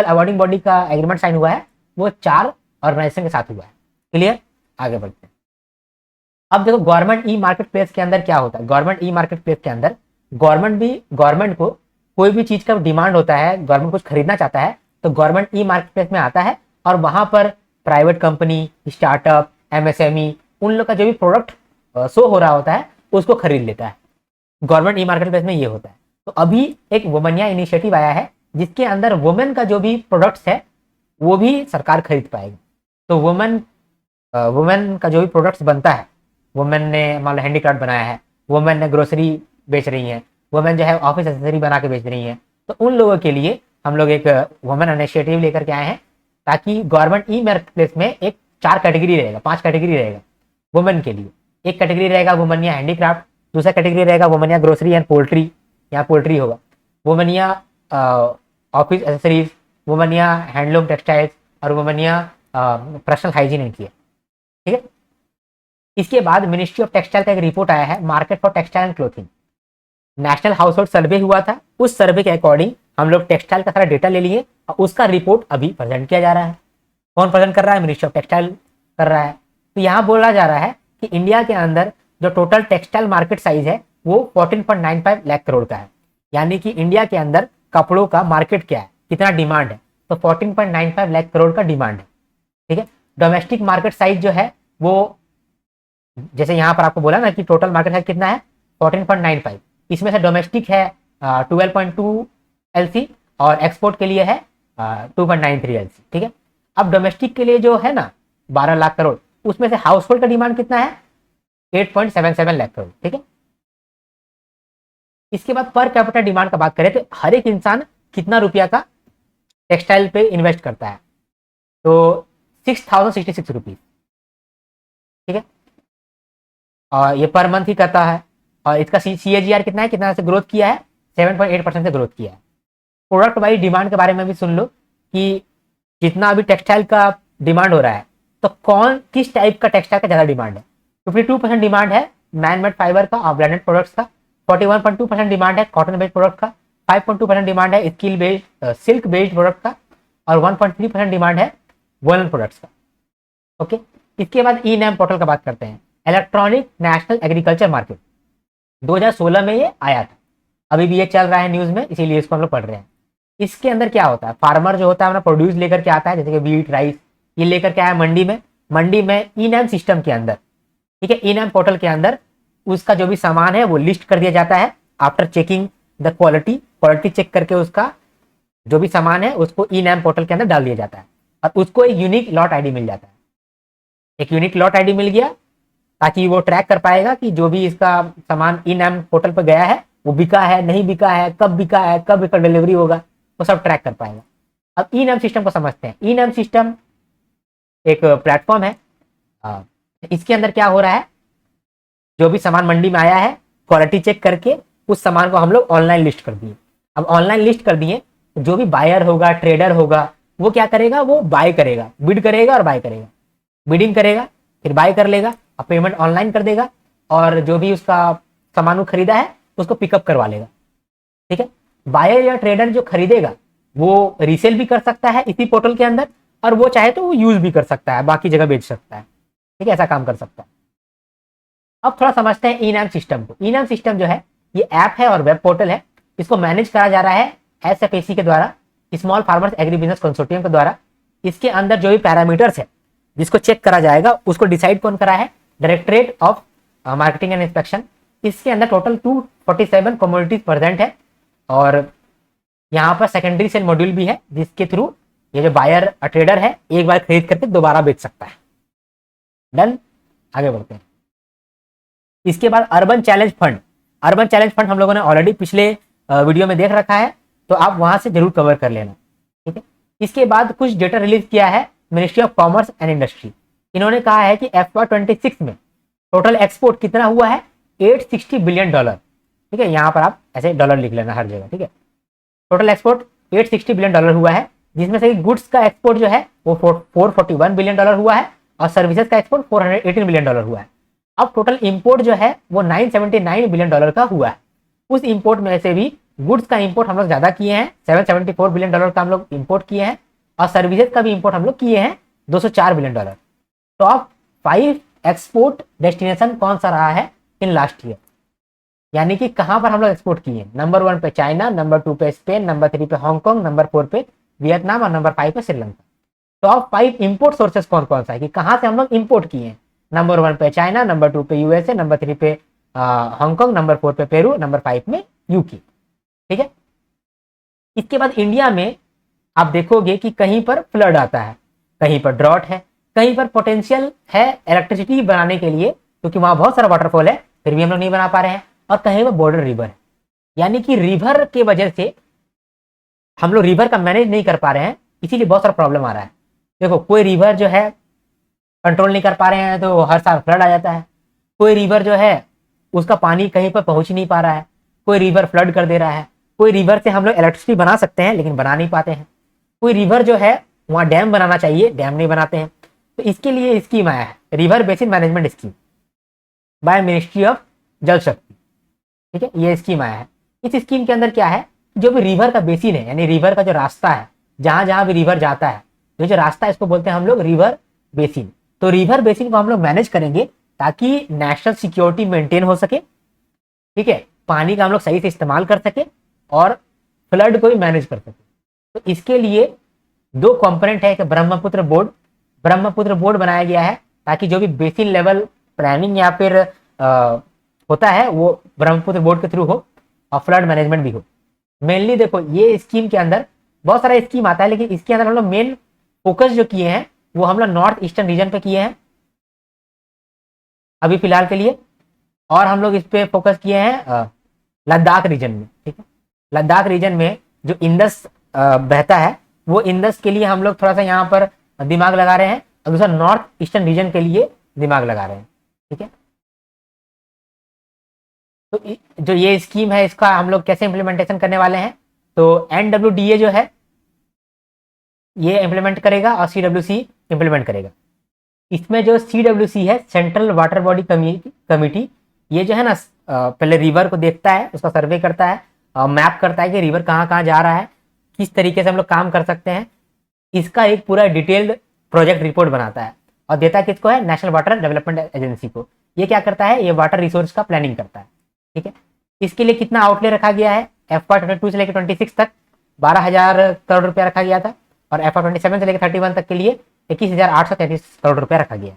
अवॉर्डिंग बॉडी का एग्रीमेंट साइन हुआ है वो 4 ऑर्गेनाइजेशन के साथ हुआ है। क्लियर, आगे बढ़ते हैं। अब देखो गवर्नमेंट ई मार्केट प्लेस के अंदर क्या होता है। गवर्नमेंट ई मार्केट प्लेस के अंदर गवर्नमेंट को कोई भी चीज का डिमांड होता है, गवर्नमेंट कुछ खरीदना चाहता है तो गवर्नमेंट ई मार्केट प्लेस में आता है और वहां पर प्राइवेट कंपनी, स्टार्टअप, MSME उन लोग का जो भी प्रोडक्ट शो हो रहा होता है उसको खरीद लेता है। गवर्नमेंट ई मार्केट प्लेस में ये होता है। तो अभी एक वुमनिया इनिशिएटिव आया है जिसके अंदर वुमेन का जो भी प्रोडक्ट्स है वो भी सरकार खरीद पाएगी। तो वुमेन का जो भी प्रोडक्ट्स बनता है, वुमेन ने मान लो हैंडीक्राफ्ट बनाया है, वुमेन ने ग्रोसरी बेच रही है, वुमेन जो है ऑफिस एक्सेसरी बना के बेच रही है, तो उन लोगों के लिए हम लोग एक वुमेन इनिशिएटिव लेकर के आए हैं ताकि गवर्नमेंट ई मार्केट प्लेस में एक 4 कैटेगरी रहेगा, 5 कैटेगरी रहेगा वुमेन के लिए। एक कैटेगरी रहेगा वुमनिया हैंडीक्राफ्ट, दूसरा कैटेगरी रहेगा वुमनिया ग्रोसरी एंड पोल्ट्री, यहाँ पोल्ट्री होगा, वुमनिया ऑफिस एक्सेसरीज, वुमनिया हैंडलूम टेक्सटाइल्स और वुमनिया पर्सनल हाइजीन इनकी है। ठीक है। इसके बाद मिनिस्ट्री ऑफ टेक्सटाइल का एक रिपोर्ट आया है, market for textile and clothing. National household survey हुआ था, उस सर्वे के अकॉर्डिंग हम लोग टेक्सटाइल का सारा डेटा ले लिए और उसका रिपोर्ट अभी प्रेजेंट किया जा रहा है। कौन प्रेजेंट कर रहा है, मिनिस्ट्री ऑफ टेक्सटाइल कर रहा है। तो यहाँ बोला जा रहा है कि इंडिया के अंदर जो टोटल टेक्सटाइल मार्केट साइज है वो 14.95 लाख करोड़ का है। यानी कि इंडिया के अंदर कपड़ों का मार्केट क्या है, कितना डिमांड है, तो 14.95 लाख करोड़ का डिमांड है। ठीक है। डोमेस्टिक मार्केट साइज जो है वो, जैसे यहाँ पर आपको बोला ना कि टोटल मार्केट साइज कितना है 14.95, इसमें से डोमेस्टिक है 12.2 LC और एक्सपोर्ट के लिए है 2.93 LC। ठीक है। अब डोमेस्टिक के लिए जो है ना 12 लाख करोड़, उसमें से हाउस होल्ड का डिमांड कितना है 8.77 लाख करोड़। ठीक है। इसके बाद पर कैपिटा डिमांड का बात करें तो हर एक इंसान कितना रुपया का टेक्सटाइल पे इन्वेस्ट करता है, तो 6066 रुपीज। ठीक है। और ये पर मंथ ही करता है और इसका CAGR कितना है, कितना से ग्रोथ किया है, 7.8% से ग्रोथ किया है। प्रोडक्ट वाइज डिमांड के बारे में भी सुन लो कि जितना अभी टेक्सटाइल का डिमांड हो रहा है तो किस टाइप का टेक्सटाइल का ज्यादा डिमांड है। 52% डिमांड है मैन मेड फाइबर का और ब्रांडेड प्रोडक्ट्स का, 41.2% डिमांड है कॉटन बेस्ड प्रोडक्ट का, 5.2% डिमांड है skill based silk based product का और 1.3% डिमांड है वोलन प्रोडक्ट्स का। ओके। इसके बाद ई नैम पोर्टल का बात करते हैं, इलेक्ट्रॉनिक नेशनल एग्रीकल्चर मार्केट 2016 में ये आया था, अभी भी ये चल रहा है न्यूज में, इसीलिए इसको हम लोग पढ़ रहे हैं। इसके अंदर क्या होता है, फार्मर जो होता है अपना प्रोड्यूस लेकर के आता है, जैसे कि व्हीट, राइस, ये लेकर के आया मंडी में ई नैम सिस्टम के अंदर। ठीक है। ई नैम पोर्टल के अंदर उसका जो भी सामान है वो लिस्ट कर दिया जाता है। After checking the quality check करके उसका जो भी सामान है उसको ई नैम पोर्टल के अंदर डाल दिया जाता है और उसको एक यूनिक लॉट आईडी मिल जाता है। एक यूनिक लॉट आईडी मिल गया ताकि वो ट्रैक कर पाएगा कि जो भी इसका सामान ई नैम पोर्टल पर गया है वो बिका है, नहीं बिका है, कब बिका है, कब इसका डिलीवरी होगा, वो सब ट्रैक कर पाएगा। अब ई नैम सिस्टम को समझते हैं। ई नैम सिस्टम एक प्लेटफॉर्म है, इसके अंदर क्या हो रहा है, जो भी सामान मंडी में आया है क्वालिटी चेक करके उस सामान को हम लोग ऑनलाइन लिस्ट कर दिए। अब ऑनलाइन लिस्ट कर दिए, जो भी बायर होगा, ट्रेडर होगा, वो क्या करेगा, वो बाय करेगा, बिड करेगा और बाय करेगा, बिडिंग करेगा फिर बाय कर लेगा और पेमेंट ऑनलाइन कर देगा और जो भी उसका सामान वो खरीदा है उसको पिकअप करवा लेगा। ठीक है, बायर या ट्रेडर जो खरीदेगा वो रीसेल भी कर सकता है इसी पोर्टल के अंदर और वो चाहे तो वो यूज भी कर सकता है, बाकी जगह बेच सकता है। ठीक है, ऐसा काम कर सकता है। अब थोड़ा समझते हैं ई नाम सिस्टम को। ई नाम सिस्टम जो है ये ऐप है और वेब पोर्टल है। इसको मैनेज करा जा रहा है एसएफएसी के द्वारा, small farmers agri business consortium के द्वारा। इसके अंदर जो भी पैरामीटर्स है जिसको चेक करा जाएगा उसको डिसाइड कौन करा है, directorate of marketing and inspection. इसके अंदर टोटल 247 कमोडिटीज प्रेजेंट है और यहाँ पर सेकेंडरी सेल मॉड्यूल भी है जिसके थ्रू ये जो बायर ट्रेडर है एक बार खरीद करके दोबारा बेच सकता है। डन, आगे बढ़ते हैं। इसके बाद urban challenge fund. Urban challenge fund हम लोगों ने ऑलरेडी पिछले वीडियो में देख रखा है, तो आप वहां से जरूर कवर कर लेना। ठीक है, इसके बाद कुछ डेटा रिलीज किया है ministry of commerce and industry. इन्होंने कहा है कि FY26 में टोटल एक्सपोर्ट कितना हुआ है, $860 बिलियन। ठीक है, यहाँ पर आप ऐसे डॉलर लिख लेना हर जगह। ठीक है, टोटल एक्सपोर्ट $860 बिलियन हुआ है, जिसमें से गुड्स का एक्सपोर्ट जो है वो $441 बिलियन हुआ है और सर्विसेज का एक्सपोर्ट $418 बिलियन हुआ है। अब टोटल इंपोर्ट जो है वो $979 बिलियन का हुआ है। उस इंपोर्ट में से भी गुड्स का इंपोर्ट हम लोग ज्यादा किए हैं, $774 बिलियन का हम लोग इंपोर्ट किए हैं और सर्विसेज का भी इंपोर्ट हम लोग किए हैं $204 बिलियन। टॉप 5 एक्सपोर्ट डेस्टिनेशन कौन सा रहा है इन लास्ट ईयर, यानी कि कहां पर हम लोग एक्सपोर्ट किए हैं। नंबर 1 पे चाइना, नंबर 2 पे स्पेन, नंबर 3 पे हांगकांग, नंबर 4 पे वियतनाम और नंबर 5 पे श्रीलंका। टॉप 5 इंपोर्ट सोर्सेस कौन कौन सा है कि कहां से हम लोग इंपोर्ट किए हैं। नंबर 1 पे चाइना, नंबर 2 पे यूएसए, नंबर 3 पे हांगकांग, नंबर 4 पे पेरू, नंबर 5 में यूके। ठीक है, इसके बाद इंडिया में आप देखोगे कि कहीं पर फ्लड आता है, कहीं पर ड्रॉट है, कहीं पर पोटेंशियल है इलेक्ट्रिसिटी बनाने के लिए क्योंकि वहां बहुत सारा वाटरफॉल है फिर भी हम लोग नहीं बना पा रहे हैं, और कहीं पर बॉर्डर रिवर है, यानी कि रिवर के वजह से हम लोग रिवर का मैनेज नहीं कर पा रहे हैं, इसीलिए बहुत सारा प्रॉब्लम आ रहा है। देखो, कोई रिवर जो है कंट्रोल नहीं कर पा रहे हैं तो हर साल फ्लड आ जाता है। कोई रिवर जो है उसका पानी कहीं पर पहुंच नहीं पा रहा है, कोई रिवर फ्लड कर दे रहा है। कोई रिवर से हम लोग इलेक्ट्रिसिटी बना सकते हैं लेकिन बना नहीं पाते हैं। कोई रिवर जो है वहां डैम बनाना चाहिए, डैम नहीं बनाते हैं। तो इसके लिए स्कीम आया है, river basin management scheme bye ministry of जल शक्ति। ठीक है, ये स्कीम आया है। इस स्कीम के अंदर क्या है, जो भी रिवर का बेसिन है यानी रिवर का जो रास्ता है, जहां जहां भी रिवर जाता है, ये जो रास्ता है इसको बोलते हैं हम लोग रिवर बेसिन। तो रिवर बेसिन को हम लोग मैनेज करेंगे ताकि नेशनल सिक्योरिटी मेंटेन हो सके। ठीक है, पानी का हम लोग सही से इस्तेमाल कर सके और फ्लड को भी मैनेज कर सके। तो इसके लिए 2 कंपोनेंट है, एक ब्रह्मपुत्र बोर्ड। ब्रह्मपुत्र बोर्ड बनाया गया है ताकि जो भी बेसिन लेवल प्लानिंग या फिर होता है वो ब्रह्मपुत्र बोर्ड के थ्रू हो और फ्लड मैनेजमेंट भी हो। मेनली देखो ये स्कीम के अंदर बहुत सारा स्कीम आता है, लेकिन इसके अंदर हम लोग मेन फोकस जो किए हैं वो हम लोग नॉर्थ ईस्टर्न रीजन पे किए हैं अभी फिलहाल के लिए, और हम लोग इस पे फोकस किए हैं लद्दाख रीजन में। ठीक है, लद्दाख रीजन में जो इंडस बहता है वो इंडस के लिए हम लोग थोड़ा सा यहाँ पर दिमाग लगा रहे हैं और दूसरा नॉर्थ ईस्टर्न रीजन के लिए दिमाग लगा रहे हैं। ठीक है, तो जो ये स्कीम है इसका हम लोग कैसे इंप्लीमेंटेशन करने वाले हैं, तो NWDA जो है ये इंप्लीमेंट करेगा और CWC इंप्लीमेंट करेगा। इसमें जो CWC है सेंट्रल वाटर बॉडी कमिटी, ये जो है ना पहले रिवर को देखता है, उसका सर्वे करता है, मैप करता है कि रिवर कहाँ कहाँ जा रहा है, किस तरीके से हम लोग काम कर सकते हैं। इसका एक पूरा डिटेल्ड प्रोजेक्ट रिपोर्ट बनाता है और देता है किसको है, नेशनल वाटर डेवलपमेंट एजेंसी को। ये क्या करता है, ये वाटर रिसोर्स का प्लानिंग करता है। ठीक है, इसके लिए कितना आउटले रखा गया है, FY22 से लेकर 26 तक 12,000 करोड़ रुपया रखा गया था और FY27 से लेकर 31 तक के लिए 21,833 करोड़ रुपया रखा गया है।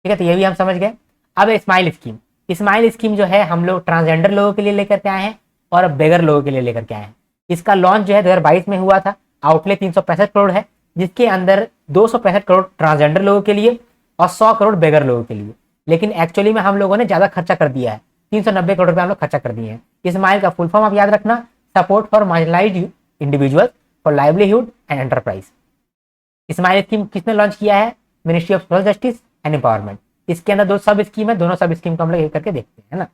ठीक है, तो ये भी हम समझ गए। अब स्माइल स्कीम, स्माइल स्कीम जो है हम लोग ट्रांसजेंडर लोगों के लिए लेकर के आए हैं और बेगर लोगों के लिए लेकर के आए हैं। इसका लॉन्च जो है 2022 में हुआ था। आउटले 365 करोड़ है, जिसके अंदर 265 करोड़ ट्रांसजेंडर लोगों के लिए और 100 करोड़ बेगर लोगों के लिए। लेकिन एक्चुअली में हम लोगों ने ज्यादा खर्चा कर दिया है, 390 करोड़ रुपए हम लोग खर्चा कर दिए हैं। स्माइल का फुल फॉर्म आप याद रखना, support for marginalised individual for livelihood and enterprise. Smile scheme किसने लॉन्च किया है, ministry of social justice and empowerment. इसके अंदर 2 सब स्कीम है, दोनों सब स्कीम को हम लोग एक करके देखते हैं ना।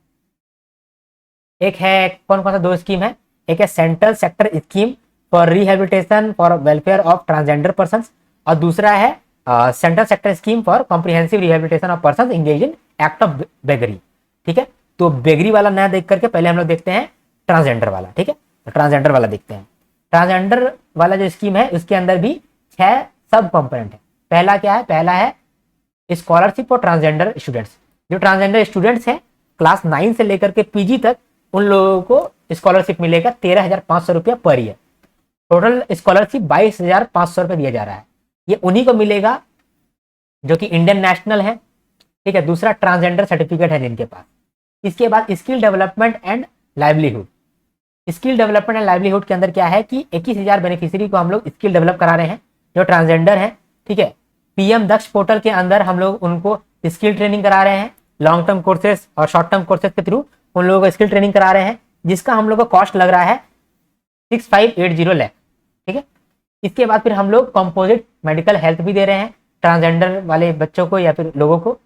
एक है कौन कौन सा 2 स्कीम है, एक है central sector scheme for rehabilitation for welfare of transgender person, और दूसरा है central sector scheme for comprehensive rehabilitation of person engage in act of beggary. ठीक है, तो बेगरी वाला नया देख करके पहले हम लोग देखते हैं ट्रांसजेंडर वाला। ठीक है, तो ट्रांसजेंडर वाला देखते हैं। ट्रांसजेंडर वाला जो स्कीम है उसके अंदर भी 6 सब कंपोनेंट है। पहला क्या है? पहला है स्कॉलरशिप फॉर ट्रांसजेंडर स्टूडेंट्स। जो ट्रांसजेंडर स्टूडेंट्स हैं क्लास 9 से लेकर के पीजी तक, उन लोगों को स्कॉलरशिप मिलेगा 13,500 रुपया पर ईयर। टोटल स्कॉलरशिप 22,500 रुपये दिया जा रहा है। ये उन्हीं को मिलेगा जो कि इंडियन नेशनल है। ठीक है, दूसरा ट्रांसजेंडर सर्टिफिकेट है जिनके पास। इसके बाद skill development and livelihood. Skill development and livelihood के अंदर क्या है कि 21,000 बेनिफिशियरी को हम लोग स्किल डेवलप करा रहे हैं जो ट्रांसजेंडर है। ठीक है, पीएम दक्ष पोर्टल के अंदर हम लोग उनको स्किल ट्रेनिंग करा रहे हैं, लॉन्ग टर्म कोर्सेज और शॉर्ट टर्म कोर्सेज के थ्रू उन लोगों को स्किल ट्रेनिंग करा रहे हैं, जिसका हम लोग को कॉस्ट लग रहा है 6580 लाख। ठीक है, इसके बाद फिर हम लोग कंपोजिट मेडिकल हेल्थ भी दे रहे हैं ट्रांसजेंडर वाले बच्चों को या फिर लोगों को।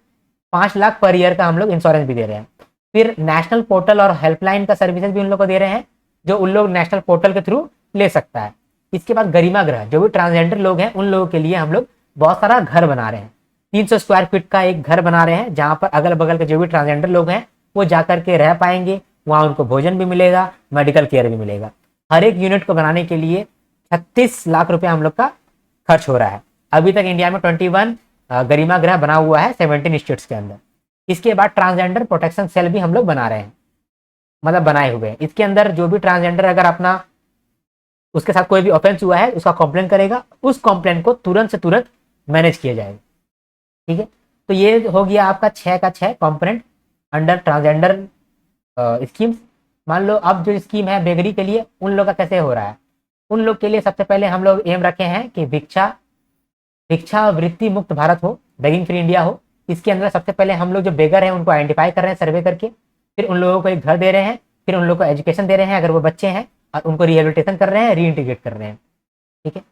5 लाख पर ईयर का हम लोग इंश्योरेंस भी दे रहे हैं। फिर नेशनल पोर्टल और हेल्पलाइन का सर्विसेज भी उन लोग को दे रहे हैं, जो उन लोग नेशनल पोर्टल के थ्रू ले सकता है। इसके बाद गरिमा गृह, जो भी ट्रांसजेंडर लोग हैं उन लोगों के लिए हम लोग बहुत सारा घर बना रहे हैं। 300 स्क्वायर फीट का एक घर बना रहे हैं, जहां पर अगल बगल के जो भी ट्रांसजेंडर लोग हैं वो जाकर के रह पाएंगे। वहां उनको भोजन भी मिलेगा, मेडिकल केयर भी मिलेगा। हर एक यूनिट को बनाने के लिए 36 लाख रुपया हम लोग का खर्च हो रहा है। अभी तक इंडिया में 21 गरिमा गृह बना हुआ है 17 स्टेट्स के अंदर। इसके बाद ट्रांसजेंडर प्रोटेक्शन सेल भी हम लोग बना रहे हैं, मतलब बनाए हुए हैं। इसके अंदर जो भी ट्रांसजेंडर अगर अपना उसके साथ कोई भी ऑफेंस हुआ है उसका कंप्लेंट करेगा, उस कंप्लेंट को तुरंत से तुरंत मैनेज किया जाएगा। ठीक है, तो ये हो गया आपका 6 का 6 कंपोनेंट अंडर ट्रांसजेंडर स्कीम्स। मान लो अब जो स्कीम है बेगरी के लिए, उन लोग का कैसे हो रहा है? उन लोग के लिए सबसे पहले हम लोग एम रखे हैं कि भिक्षा वृत्ति मुक्त भारत हो, बेगिंग फ्री इंडिया हो। इसके अंदर सबसे पहले हम लोग जो बेगर हैं उनको आइडेंटिफाई कर रहे हैं सर्वे करके, फिर उन लोगों को एक घर दे रहे हैं, फिर उन लोगों को एजुकेशन दे रहे हैं अगर वो बच्चे हैं, और उनको रिहेबिलिटेशन कर रहे हैं, रीइंटीग्रेट कर रहे हैं। ठीक है,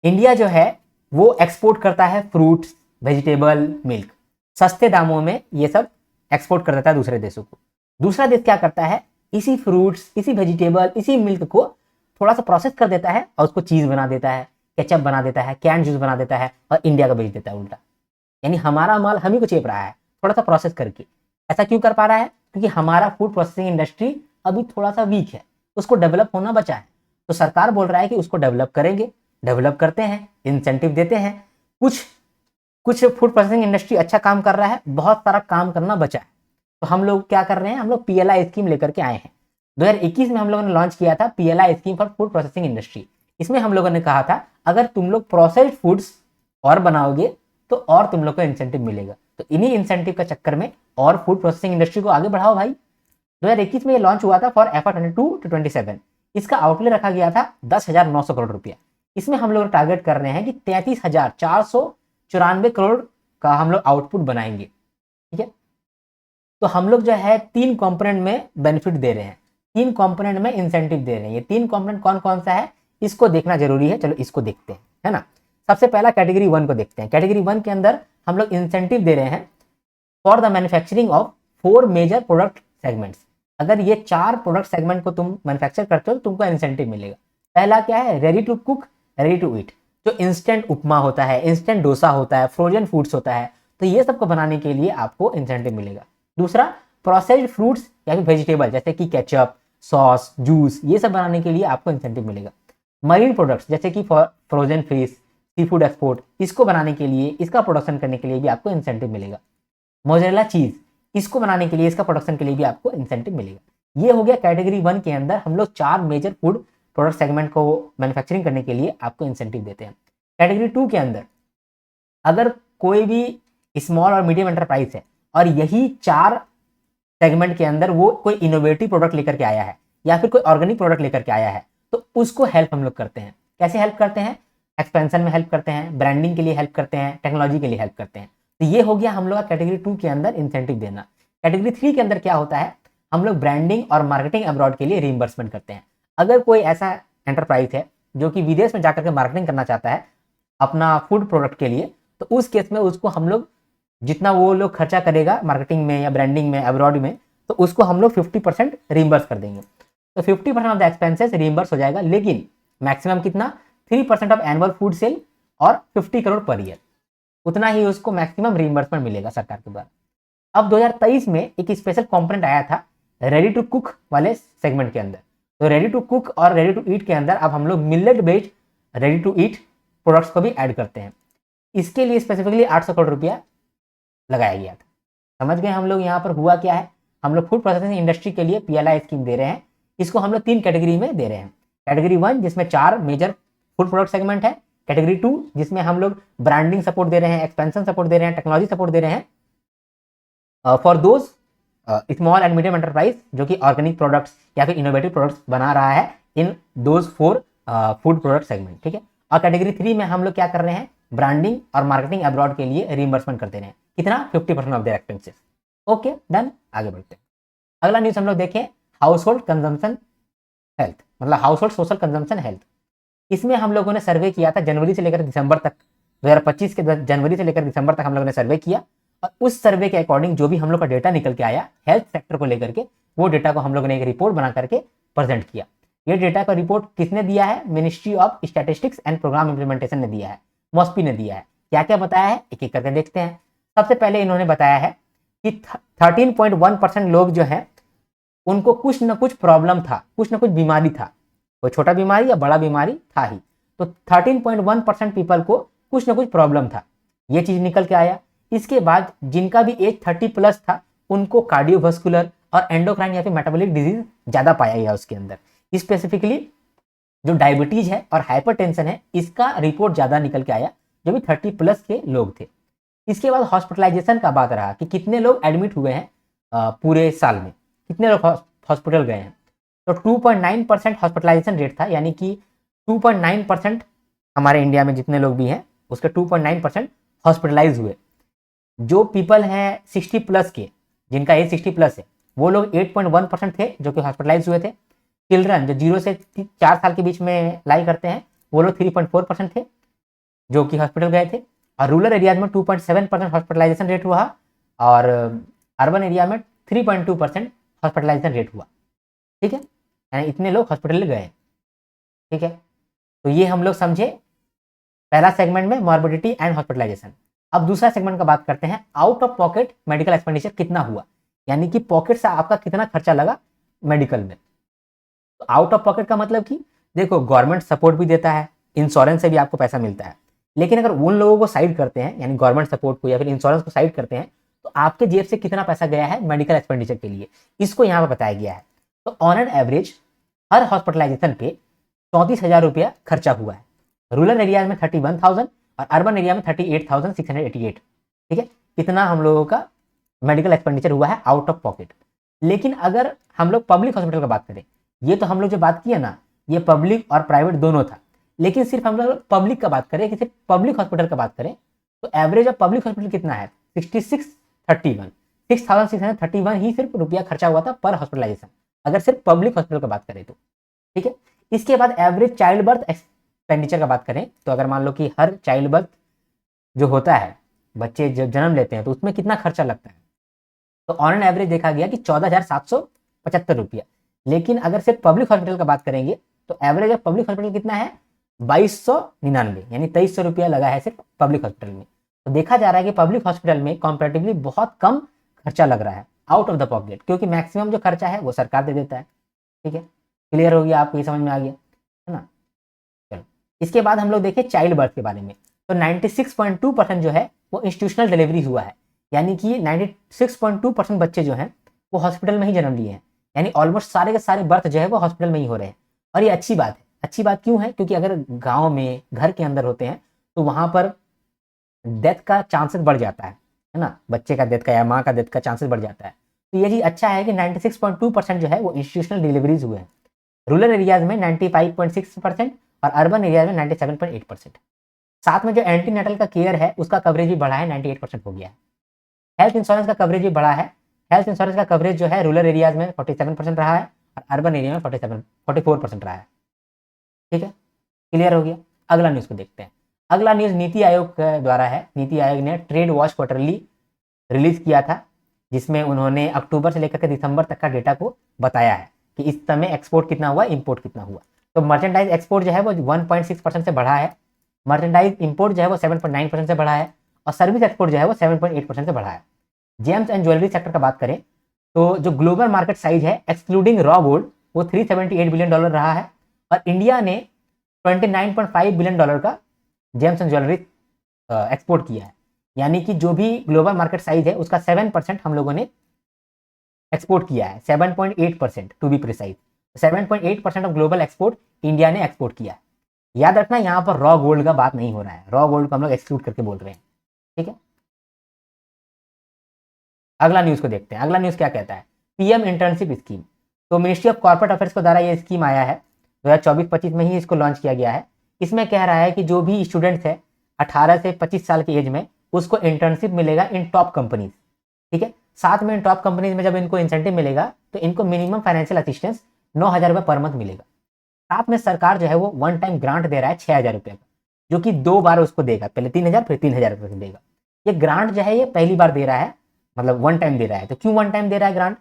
इंडिया जो है वो एक्सपोर्ट करता है फ्रूट्स, वेजिटेबल, मिल्क, सस्ते दामों में ये सब एक्सपोर्ट कर देता है दूसरे देशों को। दूसरा देश क्या करता है? इसी फ्रूट्स, इसी वेजिटेबल, इसी मिल्क को थोड़ा सा प्रोसेस कर देता है और उसको चीज बना देता है, केचप बना देता है, कैन जूस बना देता है और इंडिया का बेच देता है उल्टा। यानी हमारा माल हम ही को चेप रहा है थोड़ा सा प्रोसेस करके। ऐसा क्यों कर पा रहा है? क्योंकि हमारा फूड प्रोसेसिंग इंडस्ट्री अभी थोड़ा सा वीक है, उसको डेवलप होना बचा है। तो सरकार बोल रहा है कि उसको डेवलप करेंगे, डेवलप करते हैं, इंसेंटिव देते हैं। कुछ फूड प्रोसेसिंग इंडस्ट्री अच्छा काम कर रहा है, बहुत सारा काम करना बचा है। तो हम लोग क्या कर रहे हैं? हम लोग PLI स्कीम लेकर के आए हैं। 2021 में हम लोगों ने लॉन्च किया था PLI scheme for food processing industry. इसमें हम लोगों ने कहा था अगर तुम लोग प्रोसेस्ड फूड्स और बनाओगे तो और तुम लोग को इंसेंटिव मिलेगा। तो इन्हीं इंसेंटिव का चक्कर में और फूड प्रोसेसिंग इंडस्ट्री को आगे बढ़ाओ भाई। 2021 में ये लॉन्च हुआ था फॉर FY 22-27। इसका आउटले रखा गया था 10,900 करोड़ रुपया। इसमें हम लोग टारगेट कर रहे हैं कि 33,494 करोड़ का हम लोग आउटपुट बनाएंगे। ठीक है, तो हम लोग जो है 3 कंपोनेंट में बेनिफिट दे रहे हैं, 3 कंपोनेंट में इंसेंटिव दे रहे हैं। ये 3 कंपोनेंट कौन कौन सा है इसको देखना जरूरी है। चलो इसको देखते हैं, है ना। सबसे पहला कैटेगरी 1 को देखते हैं। कैटेगरी 1 के अंदर हम लोग इंसेंटिव दे रहे हैं for the manufacturing of 4 major product segments. अगर ये 4 प्रोडक्ट सेगमेंट को तुम मैन्युफैक्चर करते हो तो तुमको इंसेंटिव मिलेगा। पहला क्या है? Ready to cook, ready to eat. जो इंस्टेंट उपमा होता है, इंस्टेंट डोसा होता है, फ्रोजन फूड्स होता है, तो ये सबको बनाने के लिए आपको इंसेंटिव मिलेगा। दूसरा, प्रोसेस्ड फ्रूट्स या फिर वेजिटेबल जैसे कि केचप, सॉस, जूस, ये सब बनाने के लिए आपको इंसेंटिव मिलेगा। मरीन प्रोडक्ट्स जैसे कि frozen fish, sea food export, इसको बनाने के लिए, इसका प्रोडक्शन करने के लिए भी आपको इंसेंटिव मिलेगा। मोज़रेला चीज, इसको बनाने के लिए, इसका प्रोडक्शन के लिए भी आपको इंसेंटिव मिलेगा। ये हो गया कैटेगरी 1 के अंदर हम लोग 4 मेजर फूड प्रोडक्ट सेगमेंट को मैन्युफैक्चरिंग करने के लिए आपको इंसेंटिव देते हैं। कैटेगरी 2 के अंदर अगर कोई भी स्मॉल और मीडियम एंटरप्राइज है और यही 4 सेगमेंट के अंदर वो कोई इनोवेटिव प्रोडक्ट लेकर के आया है या फिर कोई ऑर्गेनिक प्रोडक्ट लेकर के आया है, तो उसको हेल्प हम लोग करते हैं। कैसे हेल्प करते हैं? एक्सपेंशन में हेल्प करते हैं, ब्रांडिंग के लिए हेल्प करते हैं, टेक्नोलॉजी के लिए हेल्प करते हैं। तो ये हो गया हम लोग का कैटेगरी 2 के अंदर इंसेंटिव देना। कैटेगरी 3 के अंदर क्या होता है? हम लोग ब्रांडिंग और मार्केटिंग अब्रॉड के लिए रीइंबर्समेंट करते हैं। अगर कोई ऐसा एंटरप्राइज है जो कि विदेश में जाकर के मार्केटिंग करना चाहता है अपना फूड प्रोडक्ट के लिए, तो उस केस में उसको हम लोग जितना वो लोग खर्चा करेगा मार्केटिंग में या ब्रांडिंग में अब्रॉड में, तो उसको हम लोग 50% रीइंबर्स कर देंगे। तो 50% ऑफ द एक्सपेंसेस रिइंबर्स हो जाएगा, लेकिन मैक्सिमम कितना, 3% ऑफ एनुअल फूड सेल और 50 करोड़ पर ईयर, उतना ही उसको मैक्सिमम रिइंबर्समेंट मिलेगा सरकार के द्वारा। अब 2023 में एक स्पेशल कंपोनेंट आया था रेडी टू कुक वाले सेगमेंट के अंदर। तो रेडी टू कुक और रेडी टू ईट के अंदर अब हम लोग millet based ready to eat products को भी ऐड करते हैं। इसके लिए स्पेसिफिकली 800 करोड़ रुपया लगाया गया था। समझ गए हम लोग यहाँ पर हुआ क्या है, हम लोग फूड प्रोसेसिंग इंडस्ट्री के लिए PLI स्कीम दे रहे हैं। इसको हम लोग 3 कैटेगरी में दे रहे हैं। कैटेगरी 1 जिसमें 4 मेजर फूड प्रोडक्ट सेगमेंट है, कैटेगरी 2 जिसमें हम लोग ब्रांडिंग सपोर्ट दे रहे हैं, एक्सपेंशन सपोर्ट दे रहे हैं, टेक्नोलॉजी सपोर्ट दे रहे हैं for those small and medium enterprise जो कि ऑर्गेनिक प्रोडक्ट्स या फिर इनोवेटिव प्रोडक्ट्स बना रहा है in those 4 food product segment, ठीक है। और कैटेगरी 3 में हम लोग क्या कर रहे हैं, ब्रांडिंग और मार्केटिंग अब्रॉड के लिए रिइंबर्समेंट करते रहे, कितना, 50% of their expenses. Okay done, आगे बढ़ते हैं। अगला न्यूज हम लोग देखें, हाउस होल्ड कंजम्पशन हेल्थ, मतलब house hold social consumption health. इसमें हम लोगों ने सर्वे किया था जनवरी से लेकर दिसंबर तक, 2025 के जनवरी से लेकर दिसंबर तक हम लोगों ने सर्वे किया, और उस सर्वे के अकॉर्डिंग जो भी हम लोग का डेटा निकल के आया हेल्थ सेक्टर को लेकर के, वो डेटा को हम लोगों ने एक रिपोर्ट बना करके प्रेजेंट किया। ये डेटा का रिपोर्ट किसने दिया है, ministry of statistics and programme implementation ने दिया है, मॉस्पी ने दिया है। क्या क्या बताया है एक एक करके देखते हैं। सबसे पहले इन्होंने बताया है कि 13.1% लोग जो है उनको कुछ ना कुछ प्रॉब्लम था, कुछ ना कुछ बीमारी था, कोई छोटा बीमारी या बड़ा बीमारी था ही। तो 13.1% पीपल को कुछ ना कुछ प्रॉब्लम था, ये चीज निकल के आया। इसके बाद जिनका भी एज 30+ था उनको कार्डियोवास्कुलर और एंडोक्राइन या फिर मेटाबॉलिक डिजीज ज्यादा पाया गया उसके अंदर। स्पेसिफिकली जो डायबिटीज है और हाइपरटेंशन है इसका रिपोर्ट ज्यादा निकल के आया जो भी 30+ के लोग थे। इसके बाद हॉस्पिटलाइजेशन का बात रहा कि कितने लोग एडमिट हुए हैं पूरे साल में, कितने लोग हॉस्पिटल गए हैं। तो 2.9% हॉस्पिटलाइजेशन रेट था, यानी कि 2.9% हमारे इंडिया में जितने लोग भी हैं उसके 2.9% हॉस्पिटलाइज हुए। जो पीपल हैं 60+ के, जिनका एज 60+ है, वो लोग 8.1% थे जो कि हॉस्पिटलाइज हुए थे। चिल्ड्रन जो 0 से 4 साल के बीच में लाई करते हैं वो लोग 3.4% थे जो कि हॉस्पिटल गए थे। और रूरल एरियाज में 2.7% हॉस्पिटलाइजेशन रेट हुआ और अर्बन एरिया में 3.2% हॉस्पिटलाइजेशन रेट हुआ, ठीक है, यानी इतने लोग हॉस्पिटल गए, ठीक है। तो ये हम लोग समझे पहला सेगमेंट में मॉर्बिडिटी एंड हॉस्पिटलाइजेशन। अब दूसरा सेगमेंट का बात करते हैं, out of pocket medical expenditure कितना हुआ, यानी कि पॉकेट से आपका कितना खर्चा लगा मेडिकल में। तो आउट ऑफ पॉकेट का मतलब कि देखो गवर्नमेंट सपोर्ट भी देता है, इंश्योरेंस से भी आपको पैसा मिलता है, लेकिन अगर उन लोगों को साइड करते हैं यानी गवर्नमेंट सपोर्ट को या फिर इंश्योरेंस को साइड करते हैं तो आपके जेब से कितना पैसा गया है मेडिकल एक्सपेंडिचर के लिए, इसको यहाँ पर बताया गया है। तो ऑन एन एवरेज हर हॉस्पिटलाइजेशन पे 34,000 रुपया खर्चा हुआ है। रूरल एरिया में 31,000 और अर्बन एरिया में 38,688, ठीक है, इतना हम लोगों का मेडिकल एक्सपेंडिचर हुआ है आउट ऑफ पॉकेट। लेकिन अगर हम लोग पब्लिक हॉस्पिटल का बात करें, ये तो हम लोग जो बात किया ना ये पब्लिक और प्राइवेट दोनों था, लेकिन सिर्फ हम लोग पब्लिक का बात करें कि सिर्फ पब्लिक हॉस्पिटल का बात करें तो एवरेज ऑफ पब्लिक हॉस्पिटल कितना है, 6,631 ही सिर्फ रुपया खर्चा हुआ था पर हॉस्पिटलाइजेशन, अगर सिर्फ पब्लिक हॉस्पिटल का बात करें तो, ठीक है। इसके बाद एवरेज चाइल्ड बर्थ एक्सपेंडिचर का बात करें तो अगर मान लो कि हर चाइल्ड बर्थ जो होता है, बच्चे जब जन्म लेते हैं तो उसमें कितना खर्चा लगता है, तो ऑन एन एवरेज देखा गया कि 14,775 रुपया। लेकिन अगर सिर्फ पब्लिक हॉस्पिटल का बात करेंगे तो एवरेज ऑफ पब्लिक हॉस्पिटल कितना है, 2299, यानी 2300 रुपया लगा है सिर्फ पब्लिक हॉस्पिटल में। तो देखा जा रहा है कि पब्लिक हॉस्पिटल में कंपैरेटिवली बहुत कम खर्चा लग रहा है आउट ऑफ द पॉकेट, क्योंकि मैक्सिमम जो खर्चा है वो सरकार दे देता है, ठीक है। क्लियर हो गया आपको, ये समझ में आ गया है ना। चलो इसके बाद हम लोग देखें चाइल्ड बर्थ के बारे में। तो 96.2% जो है वो इंस्टीट्यूशनल डिलीवरी हुआ है, यानी कि 96.2% बच्चे जो हैं वो हॉस्पिटल में ही जन्म लिए हैं, यानी ऑलमोस्ट सारे के सारे बर्थ जो है वो हॉस्पिटल में ही हो रहे हैं। और ये अच्छी बात है। अच्छी बात क्यों है, क्योंकि अगर गांव में घर के अंदर होते हैं तो वहां पर डेथ का चांसेस बढ़ जाता है ना, बच्चे का डेथ का या माँ का डेथ का चांसेस बढ़ जाता है। तो ये चीज अच्छा है कि 96.2% जो है वो इंस्टीट्यूशनल डिलीवरीज हुए हैं। रूरल एरियाज में 95.6% और अर्बन एरियाज में 97.8%। साथ में जो एंटीनेटल का केयर है उसका कवरेज भी बढ़ा है, 98% हो गया है। हेल्थ इंश्योरेंस का कवरेज भी बढ़ा है। हेल्थ इंश्योरेंस का कवरेज जो है रूरल एरियाज में 47% रहा है और अर्बन एरिया में 44% रहा है, ठीक है। क्लियर हो गया। अगला न्यूज को देखते हैं। अगला न्यूज नीति आयोग के द्वारा है। नीति आयोग ने ट्रेड वॉच क्वार्टरली रिलीज किया था जिसमें उन्होंने अक्टूबर से लेकर के दिसंबर तक का डेटा को बताया है। कि इस समय एक्सपोर्ट कितना हुआ, इंपोर्ट कितना हुआ। तो मर्चेंडाइज एक्सपोर्ट जो है वो 1.6% से बढ़ा है, मर्चेंडाइज इंपोर्ट जो है वो 7.9% से बढ़ा है, और सर्विस एक्सपोर्ट जो है वो 7.8% से बढ़ा है। जेम्स एंड ज्वेलरी सेक्टर का बात करें तो जो ग्लोबल मार्केट साइज है एक्सक्लूडिंग रॉ गोल्ड वो $378 बिलियन रहा है, और इंडिया ने $29.5 बिलियन का जेम्स एंड ज्वेलरी एक्सपोर्ट किया है। यानी कि जो भी ग्लोबल मार्केट साइज है उसका 7% हम लोगों ने एक्सपोर्ट किया है, 7.8% to be precise. 7.8% of global export India ने एक्सपोर्ट किया है। याद रखना यहाँ पर रॉ गोल्ड का बात नहीं हो रहा है, रॉ गोल्ड को हम लोग एक्सक्लूड करके बोल रहे हैं, ठीक है। अगला न्यूज को देखते हैं। अगला न्यूज क्या कहता है, पीएम इंटर्नशिप स्कीम। तो मिनिस्ट्री ऑफ कॉर्पोरेट अफेयर्स के द्वारा ये स्कीम आया है, 2024-25 में ही इसको लॉन्च किया गया है। इसमें कह रहा है कि जो भी स्टूडेंट्स है 18 से 25 साल की एज में उसको इंटर्नशिप मिलेगा इन टॉप कंपनीज, ठीक है। साथ में इन टॉप कंपनीज में जब इनको इंसेंटिव मिलेगा तो इनको मिनिमम फाइनेंशियल असिस्टेंस 9,000 रुपये पर मंथ मिलेगा। साथ में सरकार जो है वो वन टाइम ग्रांट दे रहा है 6,000 रुपये का, जो कि 2 बार उसको देगा, पहले 3,000 फिर 3,000 रुपये देगा। ये ग्रांट जो है ये पहली बार दे रहा है, मतलब वन टाइम दे रहा है। तो क्यों वन टाइम दे रहा है ग्रांट?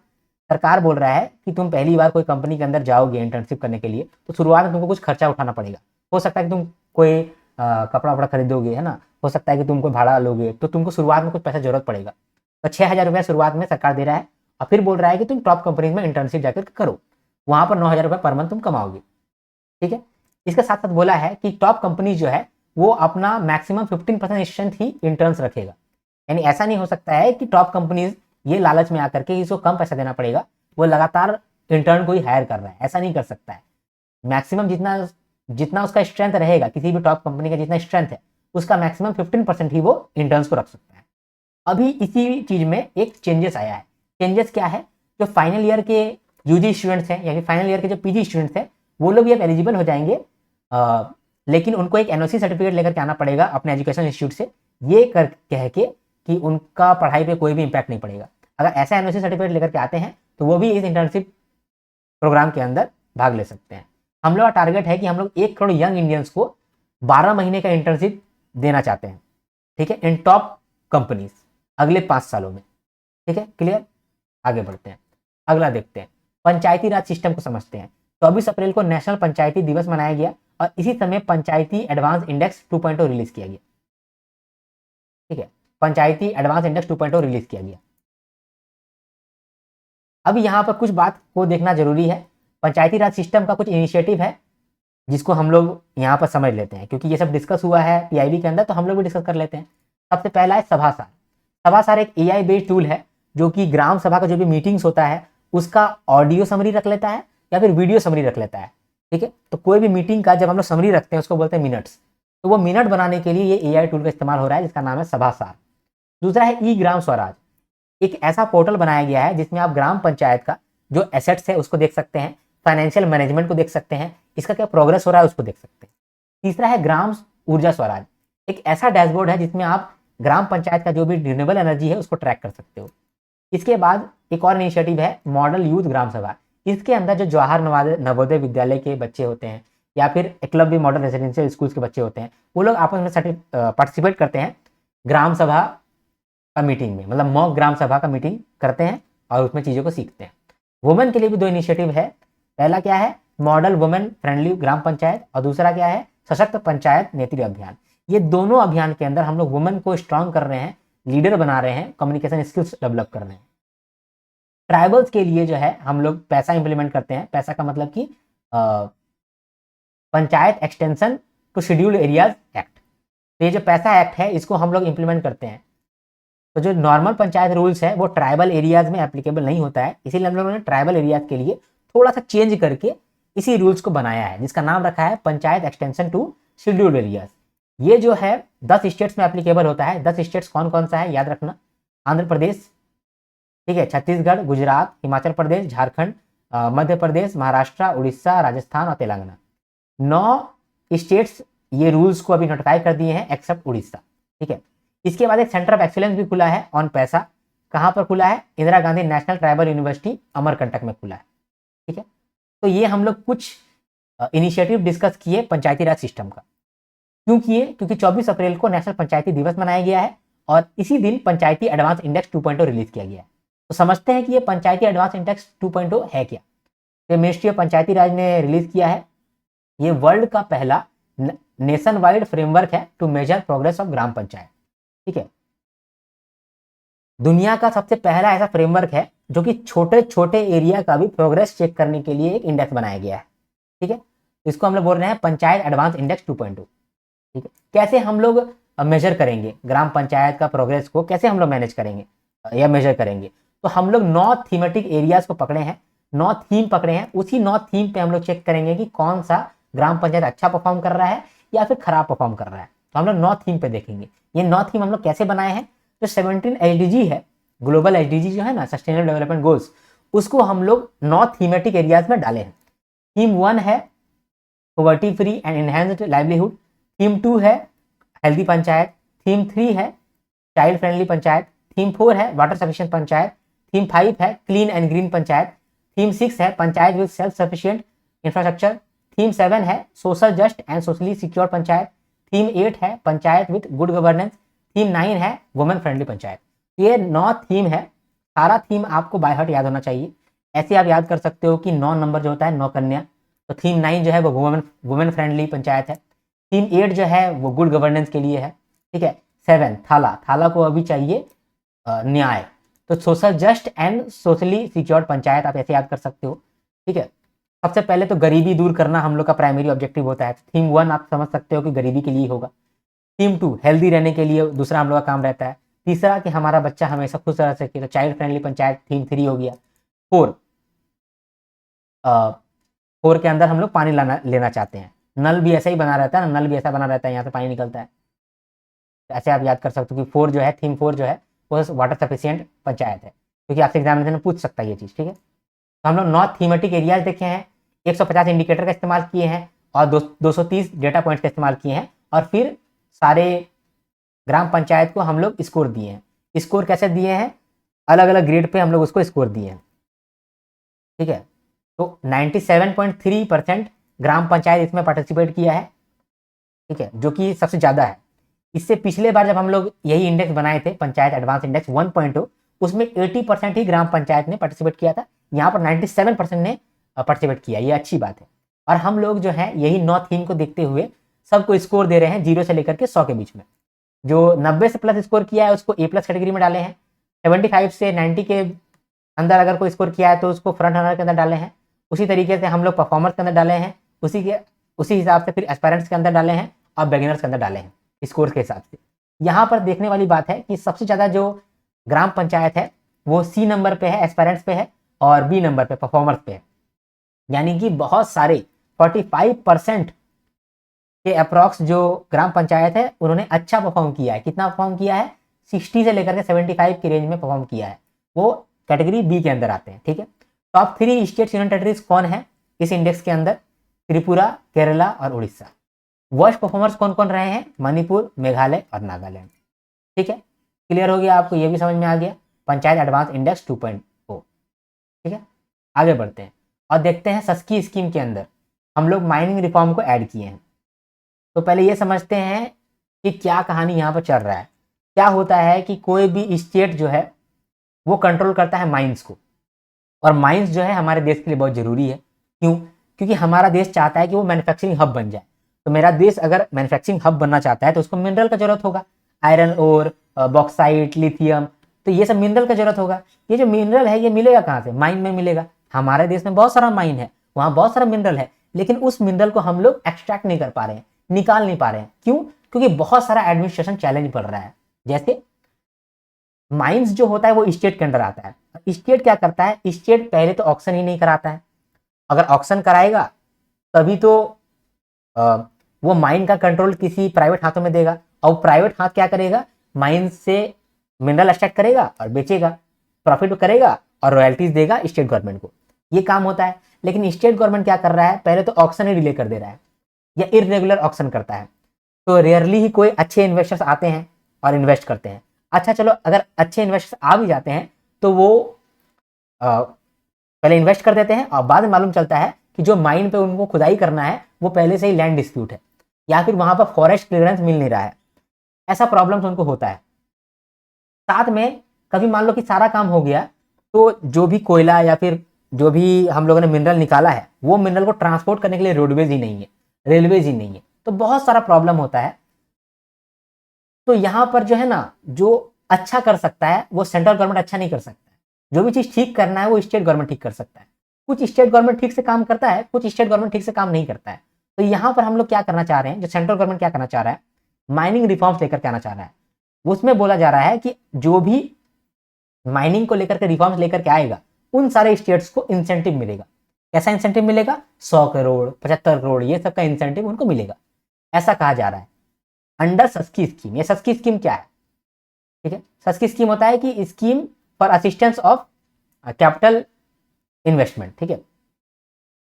सरकार बोल रहा है कि तुम पहली बार कोई कंपनी के अंदर जाओगे इंटर्नशिप करने के लिए तो शुरुआत में तुमको कुछ खर्चा उठाना पड़ेगा। हो सकता है कि तुम कोई कपड़ा वपड़ा खरीदोगे, है ना, हो सकता है कि तुम कोई भाड़ा लोगे, तो तुमको शुरुआत में कुछ पैसा जरूरत पड़ेगा। तो 6,000 रुपये शुरुआत में सरकार दे रहा है, और फिर बोल रहा है कि तुम टॉप कंपनीज में इंटर्नशिप जाकर करो, वहां पर 9,000 रुपये पर मंथ तुम कमाओगे, ठीक है। इसके साथ साथ बोला है कि टॉप कंपनी जो है वो अपना मैक्सिमम 15% स्ट्रेंथ ही इंटर्न्स रखेगा। यानी ऐसा नहीं हो सकता है कि टॉप कंपनीज ये लालच में आकर के इसको कम पैसा देना पड़ेगा, वो लगातार इंटर्न को ही हायर कर रहा है, ऐसा नहीं कर सकता है। मैक्सिमम जितना जितना उसका स्ट्रेंथ रहेगा, किसी भी टॉप कंपनी का जितना स्ट्रेंथ है उसका मैक्सिमम 15% ही वो इंटर्न्स को रख सकता है। अभी इसी चीज में एक चेंजेस आया है। चेंजेस क्या है, जो फाइनल ईयर के यूजी स्टूडेंट्स हैं या फिर फाइनल ईयर के जो पीजी स्टूडेंट्स हैं वो लोग भी अब एलिजिबल हो जाएंगे, लेकिन उनको एक एनओसी सर्टिफिकेट लेकर के आना पड़ेगा अपने एजुकेशन इंस्टीट्यूट से, ये कर कह के कि उनका पढ़ाई पे कोई भी इंपैक्ट नहीं पड़ेगा। अगर ऐसा एनओसी सर्टिफिकेट लेकर के आते हैं तो वो भी इस इंटर्नशिप प्रोग्राम के अंदर भाग ले सकते हैं। हम लोग का टारगेट है कि हम लोग 1 करोड़ यंग इंडियंस को 12 महीने का इंटर्नशिप देना चाहते हैं, ठीक है, इन टॉप कंपनीज अगले 5 सालों में, ठीक है, क्लियर। आगे बढ़ते हैं, अगला देखते हैं, पंचायती राज सिस्टम को समझते हैं। 24 अप्रैल को नेशनल पंचायती दिवस मनाया गया और इसी समय पंचायती एडवांस इंडेक्स 2.0 रिलीज किया गया, ठीक है, पंचायती एडवांस इंडेक्स 2.0 रिलीज किया गया। अब यहाँ पर कुछ बात को देखना जरूरी है। पंचायती राज सिस्टम का कुछ इनिशिएटिव है जिसको हम लोग यहाँ पर समझ लेते हैं, क्योंकि ये सब डिस्कस हुआ है पीआईबी के अंदर, तो हम लोग भी डिस्कस कर लेते हैं। सबसे पहला है सभासार। सभासार एक एआई बेस्ड टूल है जो कि ग्राम सभा का जो भी मीटिंग्स होता है उसका ऑडियो समरी रख लेता है या फिर वीडियो समरी रख लेता है, ठीक है। तो कोई भी मीटिंग का जब हम लोग समरी रखते हैं उसको बोलते हैं मिनट्स, तो वो मिनट बनाने के लिए ये एआई टूल का इस्तेमाल हो रहा है जिसका नाम है सभासार। दूसरा है ई ग्राम स्वराज। एक ऐसा पोर्टल बनाया गया है जिसमें आप ग्राम पंचायत का जो एसेट्स है उसको देख सकते हैं, फाइनेंशियल मैनेजमेंट को देख सकते हैं, इसका क्या प्रोग्रेस हो रहा है उसको देख सकते हैं। तीसरा है ग्राम ऊर्जा स्वराज। एक ऐसा डैशबोर्ड है जिसमें आप ग्राम पंचायत का जो भी रिन्यूएबल एनर्जी है उसको ट्रैक कर सकते हो। इसके बाद एक और इनिशिएटिव है मॉडल यूथ ग्राम सभा। इसके अंदर जो जवाहर नवोदय विद्यालय के बच्चे होते हैं या फिर एकलव्य मॉडल रेजिडेंशियल स्कूल्स के बच्चे होते हैं वो लोग आपस में पार्टिसिपेट करते हैं ग्राम सभा का मीटिंग में, मतलब मॉक ग्राम सभा का मीटिंग करते हैं और उसमें चीज़ों को सीखते हैं। वुमेन के लिए भी 2 इनिशिएटिव है। पहला क्या है, मॉडल वुमेन फ्रेंडली ग्राम पंचायत, और दूसरा क्या है, सशक्त पंचायत नेतृत्व अभियान। ये दोनों अभियान के अंदर हम लोग वुमेन को स्ट्रांग कर रहे हैं, लीडर बना रहे हैं, कम्युनिकेशन स्किल्स डेवलप कर रहे हैं। ट्राइबल्स के लिए जो है हम लोग पैसा इंप्लीमेंट करते हैं। पैसा का मतलब कि panchayat extension to scheduled areas act. तो ये जो पैसा एक्ट है इसको हम लोग इंप्लीमेंट करते हैं। तो जो नॉर्मल पंचायत रूल्स है वो ट्राइबल एरियाज में एप्लीकेबल नहीं होता है, इसीलिए हम लोगों ने ट्राइबल एरियाज के लिए थोड़ा सा चेंज करके इसी रूल्स को बनाया है जिसका नाम रखा है panchayat extension to scheduled areas. ये जो है 10 स्टेट्स में एप्लीकेबल होता है। 10 स्टेट्स कौन कौन सा है याद रखना, आंध्र प्रदेश, ठीक है, छत्तीसगढ़, गुजरात, हिमाचल प्रदेश, झारखंड, मध्य प्रदेश, महाराष्ट्र, उड़ीसा, राजस्थान और तेलंगाना। 9 स्टेट्स ये रूल्स को अभी नोटिफाई कर दिए हैं एक्सेप्ट उड़ीसा, ठीक है। इसके बाद एक सेंटर ऑफ एक्सीलेंस भी खुला है ऑन पैसा। कहाँ पर खुला है, Indira Gandhi national tribal university Amarkantak में खुला है, ठीक है। तो ये हम लोग कुछ इनिशिएटिव डिस्कस किए पंचायती राज सिस्टम का। क्यों किए, क्योंकि 24 अप्रैल को नेशनल पंचायती दिवस मनाया गया है और इसी दिन पंचायती एडवांस इंडेक्स 2.0 रिलीज किया गया है। तो समझते हैं कि ये पंचायती एडवांस इंडेक्स 2.0 है क्या। तो मिनिस्ट्री ऑफ पंचायती राज ने रिलीज किया है। ये वर्ल्ड का पहला नेशन वाइड फ्रेमवर्क है to major progress of gram panchayat. ठीक है, दुनिया का सबसे पहला ऐसा फ्रेमवर्क है जो कि छोटे छोटे एरिया का भी प्रोग्रेस चेक करने के लिए एक इंडेक्स बनाया गया है। ठीक है, इसको हम लोग बोल रहे हैं पंचायत एडवांस इंडेक्स 2.2। ठीक है, कैसे हम लोग मेजर करेंगे ग्राम पंचायत का प्रोग्रेस को, कैसे हम लोग मैनेज करेंगे या मेजर करेंगे? तो हम लोग 9 थीमेटिक एरियाज को पकड़े हैं, 9 थीम पकड़े हैं, उसी 9 थीम पे हम लोग चेक करेंगे कि कौन सा ग्राम पंचायत अच्छा परफॉर्म कर रहा है या फिर खराब परफॉर्म कर रहा है। तो हम लोग 9 थीम पे देखेंगे। ये 9 थीम हम लोग कैसे बनाए हैं? जो 17 एसडीजी है, ग्लोबल एसडीजी जो है ना, सस्टेनेबल डेवलपमेंट गोल्स, उसको हम लोग 9 थीमेटिक एरियाज में डाले हैं। थीम 1 है poverty free and enhanced livelihood. Theme 2 है हेल्दी पंचायत। थीम 3 है चाइल्ड फ्रेंडली पंचायत। थीम 4 है वाटर सफिशिएंट पंचायत। थीम 5 है clean and green panchayat. Theme 6 है panchayat with self sufficient infrastructure. Theme 7 है social just and socially secure panchayat. Theme 8 है panchayat with good governance. Theme 9 है women friendly panchayat. ये 9 theme है। सारा थीम आपको बाय हार्ट याद होना चाहिए। ऐसे आप याद कर सकते हो कि 9 नंबर जो होता है 9 कन्या, तो थीम 9 जो है वो वुमेन फ्रेंडली पंचायत है। थीम 8 जो है वो गुड गवर्नेंस के लिए है। ठीक है, 7 थाला को अभी चाहिए न्याय, तो social just and socially secured panchayat आप ऐसे याद कर सकते हो। ठीक है, सबसे पहले तो गरीबी दूर करना हम लोग का प्राइमरी ऑब्जेक्टिव होता है। थीम 1 आप समझ सकते हो कि गरीबी के लिए होगा। थीम 2 हेल्दी रहने के लिए दूसरा हम लोग का काम रहता है। तीसरा कि हमारा बच्चा हमेशा खुश रह सके, तो चाइल्ड फ्रेंडली पंचायत थीम 3 हो गया। 4 के अंदर हम लोग पानी लेना चाहते हैं। नल भी ऐसा ही बना रहता है ना, नल भी ऐसा बना रहता है, यहाँ से पानी निकलता है। ऐसे आप याद कर सकते हो कि 4 जो है, थीम 4 जो है वो वाटर सफिशिएंट पंचायत है, क्योंकि आपसे एग्जामिनेशन में पूछ सकता है ये चीज़। ठीक है, तो हम लोग 9 थीमेटिक एरियाज देखे हैं, 150 इंडिकेटर का इस्तेमाल किए हैं और 230 डेटा पॉइंट्स का इस्तेमाल किए हैं, और फिर सारे ग्राम पंचायत को हम लोग स्कोर दिए हैं। स्कोर कैसे दिए हैं? अलग अलग ग्रेड पे हम लोग उसको स्कोर दिए हैं। ठीक है, तो 97.3% ग्राम पंचायत इसमें पार्टिसिपेट किया है। ठीक है, जो कि सबसे ज़्यादा है। इससे पिछले बार जब हम लोग यही इंडेक्स बनाए थे, पंचायत एडवांस इंडेक्स 1.0, उसमें 80% ही ग्राम पंचायत ने पार्टिसिपेट किया था। यहाँ पर 97% ने पार्टिसिपेट किया, ये अच्छी बात है। और हम लोग जो है यही 9 थीम को देखते हुए सबको स्कोर दे रहे हैं 0 से लेकर के 100 के बीच में। जो 90 से प्लस स्कोर किया है उसको A+ कैटेगरी में डाले हैं। 75 से 90 के अंदर अगर कोई स्कोर किया है तो उसको फ्रंट रनर के अंदर डाले हैं। उसी तरीके से हम लोग परफॉर्मर्स के अंदर डाले हैं, उसी हिसाब से फिर एस्पायरेंट्स के अंदर डाले हैं और बिगिनर्स के अंदर डाले हैं स्कोर के हिसाब से। यहाँ पर देखने वाली बात है कि सबसे ज़्यादा जो ग्राम पंचायत है वो C नंबर पे है, एस्पायरेंट्स पे है, और B नंबर पे परफॉर्मर्स पे है। यानी कि बहुत सारे 45% के अप्रॉक्स जो ग्राम पंचायत है उन्होंने अच्छा परफॉर्म किया है। कितना परफॉर्म किया है? 60 से लेकर के 75 की रेंज में परफॉर्म किया है। वो कैटेगरी B के अंदर आते हैं। ठीक है, टॉप 3 स्टेट्स यूनियन टेरिटरीज कौन है इस इंडेक्स के अंदर? त्रिपुरा, केरला और उड़ीसा। वर्स्ट परफॉर्मर्स कौन कौन रहे हैं? मणिपुर, मेघालय और नागालैंड। ठीक है, क्लियर हो गया आपको, ये भी समझ में आ गया पंचायत एडवांस इंडेक्स 2.0। ठीक है, आगे बढ़ते हैं और देखते हैं सस्की स्कीम के अंदर हम लोग माइनिंग रिफॉर्म को ऐड किए हैं। तो पहले ये समझते हैं कि क्या कहानी यहाँ पर चल रहा है। क्या होता है कि कोई भी स्टेट जो है वो कंट्रोल करता है माइंस को, और माइंस जो है हमारे देश के लिए बहुत ज़रूरी है। क्यों? क्योंकि हमारा देश चाहता है कि वो मैन्युफैक्चरिंग हब बन जाए। तो मेरा देश अगर मैन्युफैक्चरिंग हब बनना चाहता है तो उसको मिनरल का जरूरत होगा, आयरन ओर, बॉक्साइट, लिथियम, तो ये सब मिनरल का जरूरत होगा। ये जो मिनरल है ये मिलेगा कहाँ से? माइन में मिलेगा। हमारे देश में बहुत सारा माइन है, वहाँ बहुत सारा मिनरल है, लेकिन उस मिनरल को हम लोग एक्सट्रैक्ट नहीं कर पा रहे हैं, निकाल नहीं पा रहे हैं। क्यों? क्योंकि बहुत सारा एडमिनिस्ट्रेशन चैलेंज पड़ रहा है। जैसे माइंस जो होता है वो स्टेट के अंडर आता है। स्टेट क्या करता है? स्टेट पहले तो ऑक्शन ही नहीं कराता है। अगर ऑक्शन कराएगा तभी तो वो माइन का कंट्रोल किसी प्राइवेट हाथों में देगा, और प्राइवेट हाथ क्या करेगा? माइन से मिनरल एक्सट्रैक्ट करेगा और बेचेगा, प्रॉफिट करेगा और रॉयल्टीज देगा स्टेट गवर्नमेंट को। ये काम होता है। लेकिन स्टेट गवर्नमेंट क्या कर रहा है? पहले तो ऑक्शन ही डिले कर दे रहा है या इरेगुलर ऑक्शन करता है। तो रेयरली ही कोई अच्छे इन्वेस्टर्स आते हैं और इन्वेस्ट करते हैं। अच्छा चलो, अगर अच्छे इन्वेस्टर्स आ भी जाते हैं तो वो पहले इन्वेस्ट कर देते हैं और बाद में मालूम चलता है कि जो माइन पे उनको खुदाई करना है वो पहले से ही लैंड डिस्प्यूट है, या फिर वहां पर फॉरेस्ट क्लियरेंस मिल नहीं रहा है। ऐसा प्रॉब्लम्स उनको होता है। साथ में कभी मान लो कि सारा काम हो गया तो जो भी कोयला या फिर जो भी हम लोगों ने मिनरल निकाला है वो मिनरल को ट्रांसपोर्ट करने के लिए रोडवेज ही नहीं है, रेलवेज ही नहीं है, तो बहुत सारा प्रॉब्लम होता है। तो यहाँ पर जो है ना, जो अच्छा कर सकता है वो सेंट्रल गवर्नमेंट अच्छा नहीं कर सकता है। जो भी चीज ठीक करना है वो स्टेट गवर्नमेंट ठीक कर सकता है। कुछ स्टेट गवर्नमेंट ठीक से काम करता है, कुछ स्टेट गवर्नमेंट ठीक से काम नहीं करता है। तो यहाँ पर हम लोग क्या करना चाह रहे हैं, जो सेंट्रल गवर्नमेंट क्या करना चाह रहा है, माइनिंग रिफॉर्म्स लेकर के आना चाह रहा है। उसमें बोला जा रहा है कि जो भी माइनिंग को लेकर के रिफॉर्म्स लेकर के आएगा उन सारे स्टेट्स को इंसेंटिव मिलेगा। कैसा इंसेंटिव मिलेगा? 100 करोड़, 75 करोड़, ये सब का इंसेंटिव उनको मिलेगा, ऐसा कहा जा रहा है अंडर सस्की स्कीम। ये सस्की स्कीम क्या है? ठीक है, सस्की स्कीम होता है कि scheme for assistance of capital investment. ठीक है,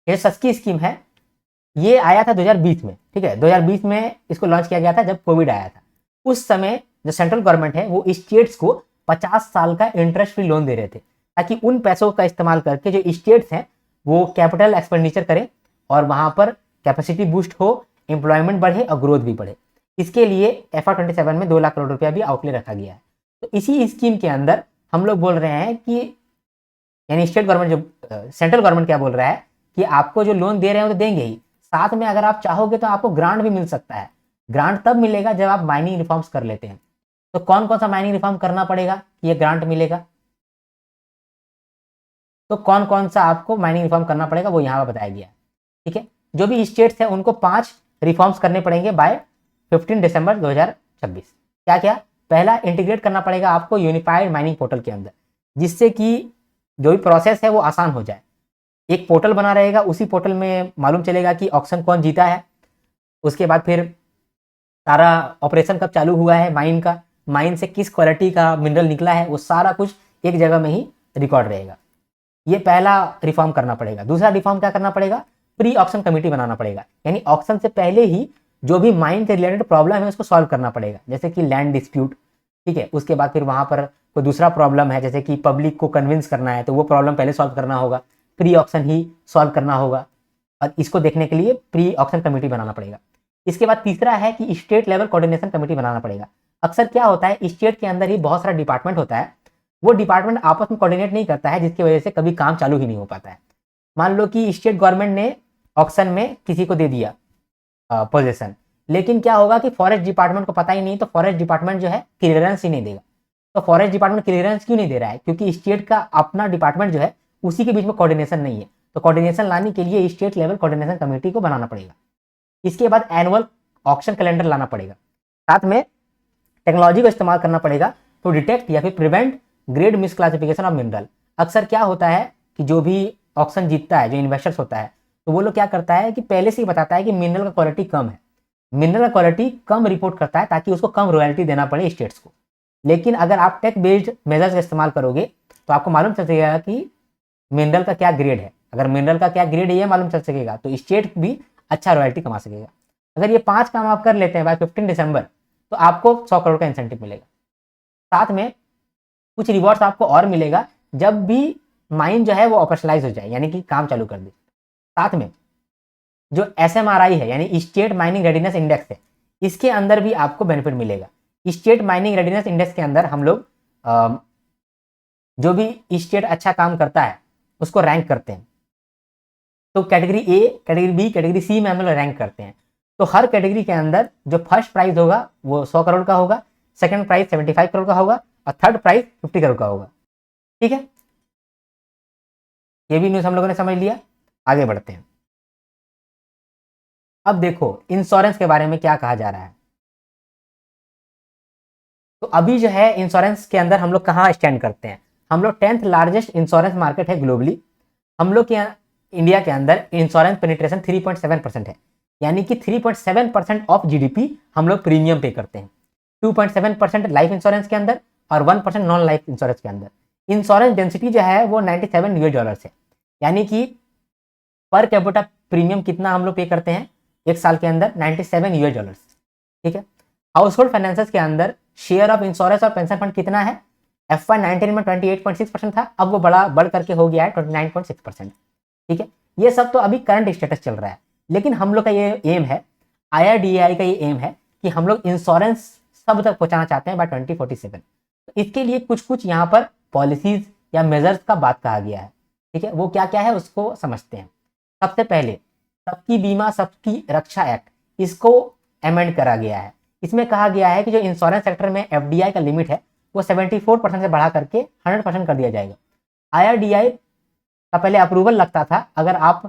ये सस्की स्कीम है, ये आया था 2020 में। ठीक है, 2020 में इसको लॉन्च किया गया था जब कोविड आया था। उस समय जो सेंट्रल गवर्नमेंट है वो स्टेट्स को 50 साल का इंटरेस्ट फ्री लोन दे रहे थे, ताकि उन पैसों का इस्तेमाल करके जो स्टेट्स हैं वो कैपिटल एक्सपेंडिचर करें और वहां पर कैपेसिटी बूस्ट हो, एम्प्लॉयमेंट बढ़े और ग्रोथ भी बढ़े। इसके लिए FY27 में 2 लाख करोड़ रुपया भी आउटले रखा गया है। तो इसी स्कीम के अंदर हम लोग बोल रहे हैं कि यानी स्टेट गवर्नमेंट जो सेंट्रल गवर्नमेंट क्या बोल रहा है कि आपको जो लोन दे रहे हैं वो तो देंगे ही, साथ में अगर आप चाहोगे तो आपको ग्रांट भी मिल सकता है। ग्रांट तब मिलेगा जब आप माइनिंग रिफॉर्म्स कर लेते हैं। तो कौन कौन सा माइनिंग रिफॉर्म करना पड़ेगा कि ये ग्रांट मिलेगा? तो कौन कौन सा आपको माइनिंग रिफॉर्म करना पड़ेगा वो यहाँ पर बताया गया। ठीक है, जो भी स्टेट्स हैं उनको 5 रिफॉर्म्स करने पड़ेंगे बाय 15 दिसंबर 2026। क्या क्या? पहला, इंटीग्रेट करना पड़ेगा आपको यूनिफाइड माइनिंग पोर्टल के अंदर, जिससे कि जो भी प्रोसेस है वो आसान हो जाए। एक पोर्टल बना रहेगा, उसी पोर्टल में मालूम चलेगा कि ऑक्शन कौन जीता है, उसके बाद फिर सारा ऑपरेशन कब चालू हुआ है माइन का, माइन से किस क्वालिटी का मिनरल निकला है, वो सारा कुछ एक जगह में ही रिकॉर्ड रहेगा। ये पहला रिफॉर्म करना पड़ेगा। दूसरा रिफॉर्म क्या करना पड़ेगा? प्री ऑक्शन कमेटी बनाना पड़ेगा, यानी ऑक्शन से पहले ही जो भी माइन के रिलेटेड प्रॉब्लम है उसको सॉल्व करना पड़ेगा, जैसे कि लैंड डिस्प्यूट। ठीक है, उसके बाद फिर वहां पर कोई दूसरा प्रॉब्लम है जैसे कि पब्लिक को कन्विंस करना है, तो वो प्रॉब्लम पहले सॉल्व करना होगा, प्री ऑक्शन ही सॉल्व करना होगा, और इसको देखने के लिए प्री ऑक्शन कमेटी बनाना पड़ेगा। इसके बाद तीसरा है कि स्टेट लेवल कोऑर्डिनेशन कमेटी बनाना पड़ेगा। अक्सर क्या होता है, स्टेट के अंदर ही बहुत सारा डिपार्टमेंट होता है, वो डिपार्टमेंट आपस में कोऑर्डिनेट नहीं करता है, जिसकी वजह से कभी काम चालू ही नहीं हो पाता है। मान लो कि स्टेट गवर्नमेंट ने ऑक्शन में किसी को दे दिया पोजीशन, लेकिन क्या होगा कि फॉरेस्ट डिपार्टमेंट को पता ही नहीं, तो फॉरेस्ट डिपार्टमेंट जो है क्लियरेंस ही नहीं देगा। तो फॉरेस्ट डिपार्टमेंट क्लियरेंस क्यों नहीं दे रहा है? क्योंकि स्टेट का अपना डिपार्टमेंट जो है उसी के बीच में कोऑर्डिनेशन नहीं है। तो कोऑर्डिनेशन लाने के लिए स्टेट लेवल कोऑर्डिनेशन कमेटी को बनाना पड़ेगा। इसके बाद एनुअल ऑक्शन कैलेंडर लाना पड़ेगा, साथ में टेक्नोलॉजी का इस्तेमाल करना पड़ेगा टू डिटेक्ट या फिर प्रिवेंट ग्रेड मिसक्लासिफिकेशन ऑफ मिनरल। अक्सर क्या होता है कि जो भी ऑक्शन जीतता है, जो इन्वेस्टर्स होता है, तो वो लोग क्या करता है कि पहले से ही बताता है कि मिनरल का क्वालिटी कम है, मिनरल का क्वालिटी कम रिपोर्ट करता है, ताकि उसको कम रॉयल्टी देना पड़े स्टेट्स को। लेकिन अगर आप टेक बेस्ड मेजर्स का इस्तेमाल करोगे तो आपको मालूम चल सकेगा कि मिनरल का क्या ग्रेड है। अगर मिनरल का क्या ग्रेड है ये मालूम चल सकेगा तो स्टेट भी अच्छा रॉयल्टी कमा सकेगा। अगर ये 5 काम आप कर लेते हैं बाय 15 दिसंबर तो आपको 100 करोड़ का इंसेंटिव मिलेगा। साथ में कुछ रिवॉर्ड्स आपको और मिलेगा जब भी माइन जो है वो ऑपरेशनलाइज हो जाए, यानी कि काम चालू कर दे। साथ में जो SMRI है यानी स्टेट माइनिंग रेडीनेस इंडेक्स है, इसके अंदर भी आपको बेनिफिट मिलेगा। स्टेट माइनिंग रेडीनेस इंडेक्स के अंदर हम लोग जो भी स्टेट अच्छा काम करता है उसको रैंक करते हैं। तो category A, category B, category C में हम लोग रैंक करते हैं। तो हर कैटेगरी के अंदर जो फर्स्ट प्राइज होगा वो 100 करोड़ का होगा, सेकंड प्राइज 75 करोड़ का होगा और थर्ड प्राइज 50 करोड़ का होगा। ठीक है, ये भी न्यूज हम लोगों ने समझ लिया। आगे बढ़ते हैं। अब देखो इंश्योरेंस के बारे में क्या कहा जा रहा है। तो अभी जो है इंश्योरेंस के अंदर हम लोग कहाँ स्टैंड करते हैं? हम लोग 10th लार्जेस्ट इंश्योरेंस मार्केट है ग्लोबली। हम लोग के इंडिया के अंदर इंश्योरेंस पेनिट्रेशन 3.7% है, यानी कि 3.7% ऑफ GDP हम लोग प्रीमियम पे करते हैं। 2.7% लाइफ इंश्योरेंस के अंदर और 1% नॉन लाइफ इंश्योरेंस के अंदर। इंश्योरेंस डेंसिटी जो है वो $97 है, यानी कि पर कैपिटा प्रीमियम कितना हम लोग पे करते हैं एक साल के अंदर? $97। ठीक है, हाउस होल्ड फाइनेंसेस के अंदर शेयर ऑफ इंश्योरेंस और पेंशन फंड कितना है? FY19 में 28.6% था, अब वो बढ़ करके हो गया है 29.6%। ठीक है, ये सब तो अभी करंट स्टेटस चल रहा है, लेकिन हम लोग का ये एम है, IRDAI का ये एम है कि हम लोग इंश्योरेंस सब तक पहुंचाना चाहते हैं बाय 2047। तो इसके लिए कुछ कुछ यहाँ पर पॉलिसीज या मेजर्स का बात कहा गया है। ठीक है, वो क्या क्या है उसको समझते हैं। सबसे पहले सबकी बीमा सबकी रक्षा एक्ट, इसको अमेंड करा गया है। इसमें कहा गया है कि जो इंश्योरेंस सेक्टर में एफडीआई का लिमिट है वो 74% से बढ़ा करके 100% कर दिया जाएगा। आईआरडीआई का पहले अप्रूवल लगता था अगर आप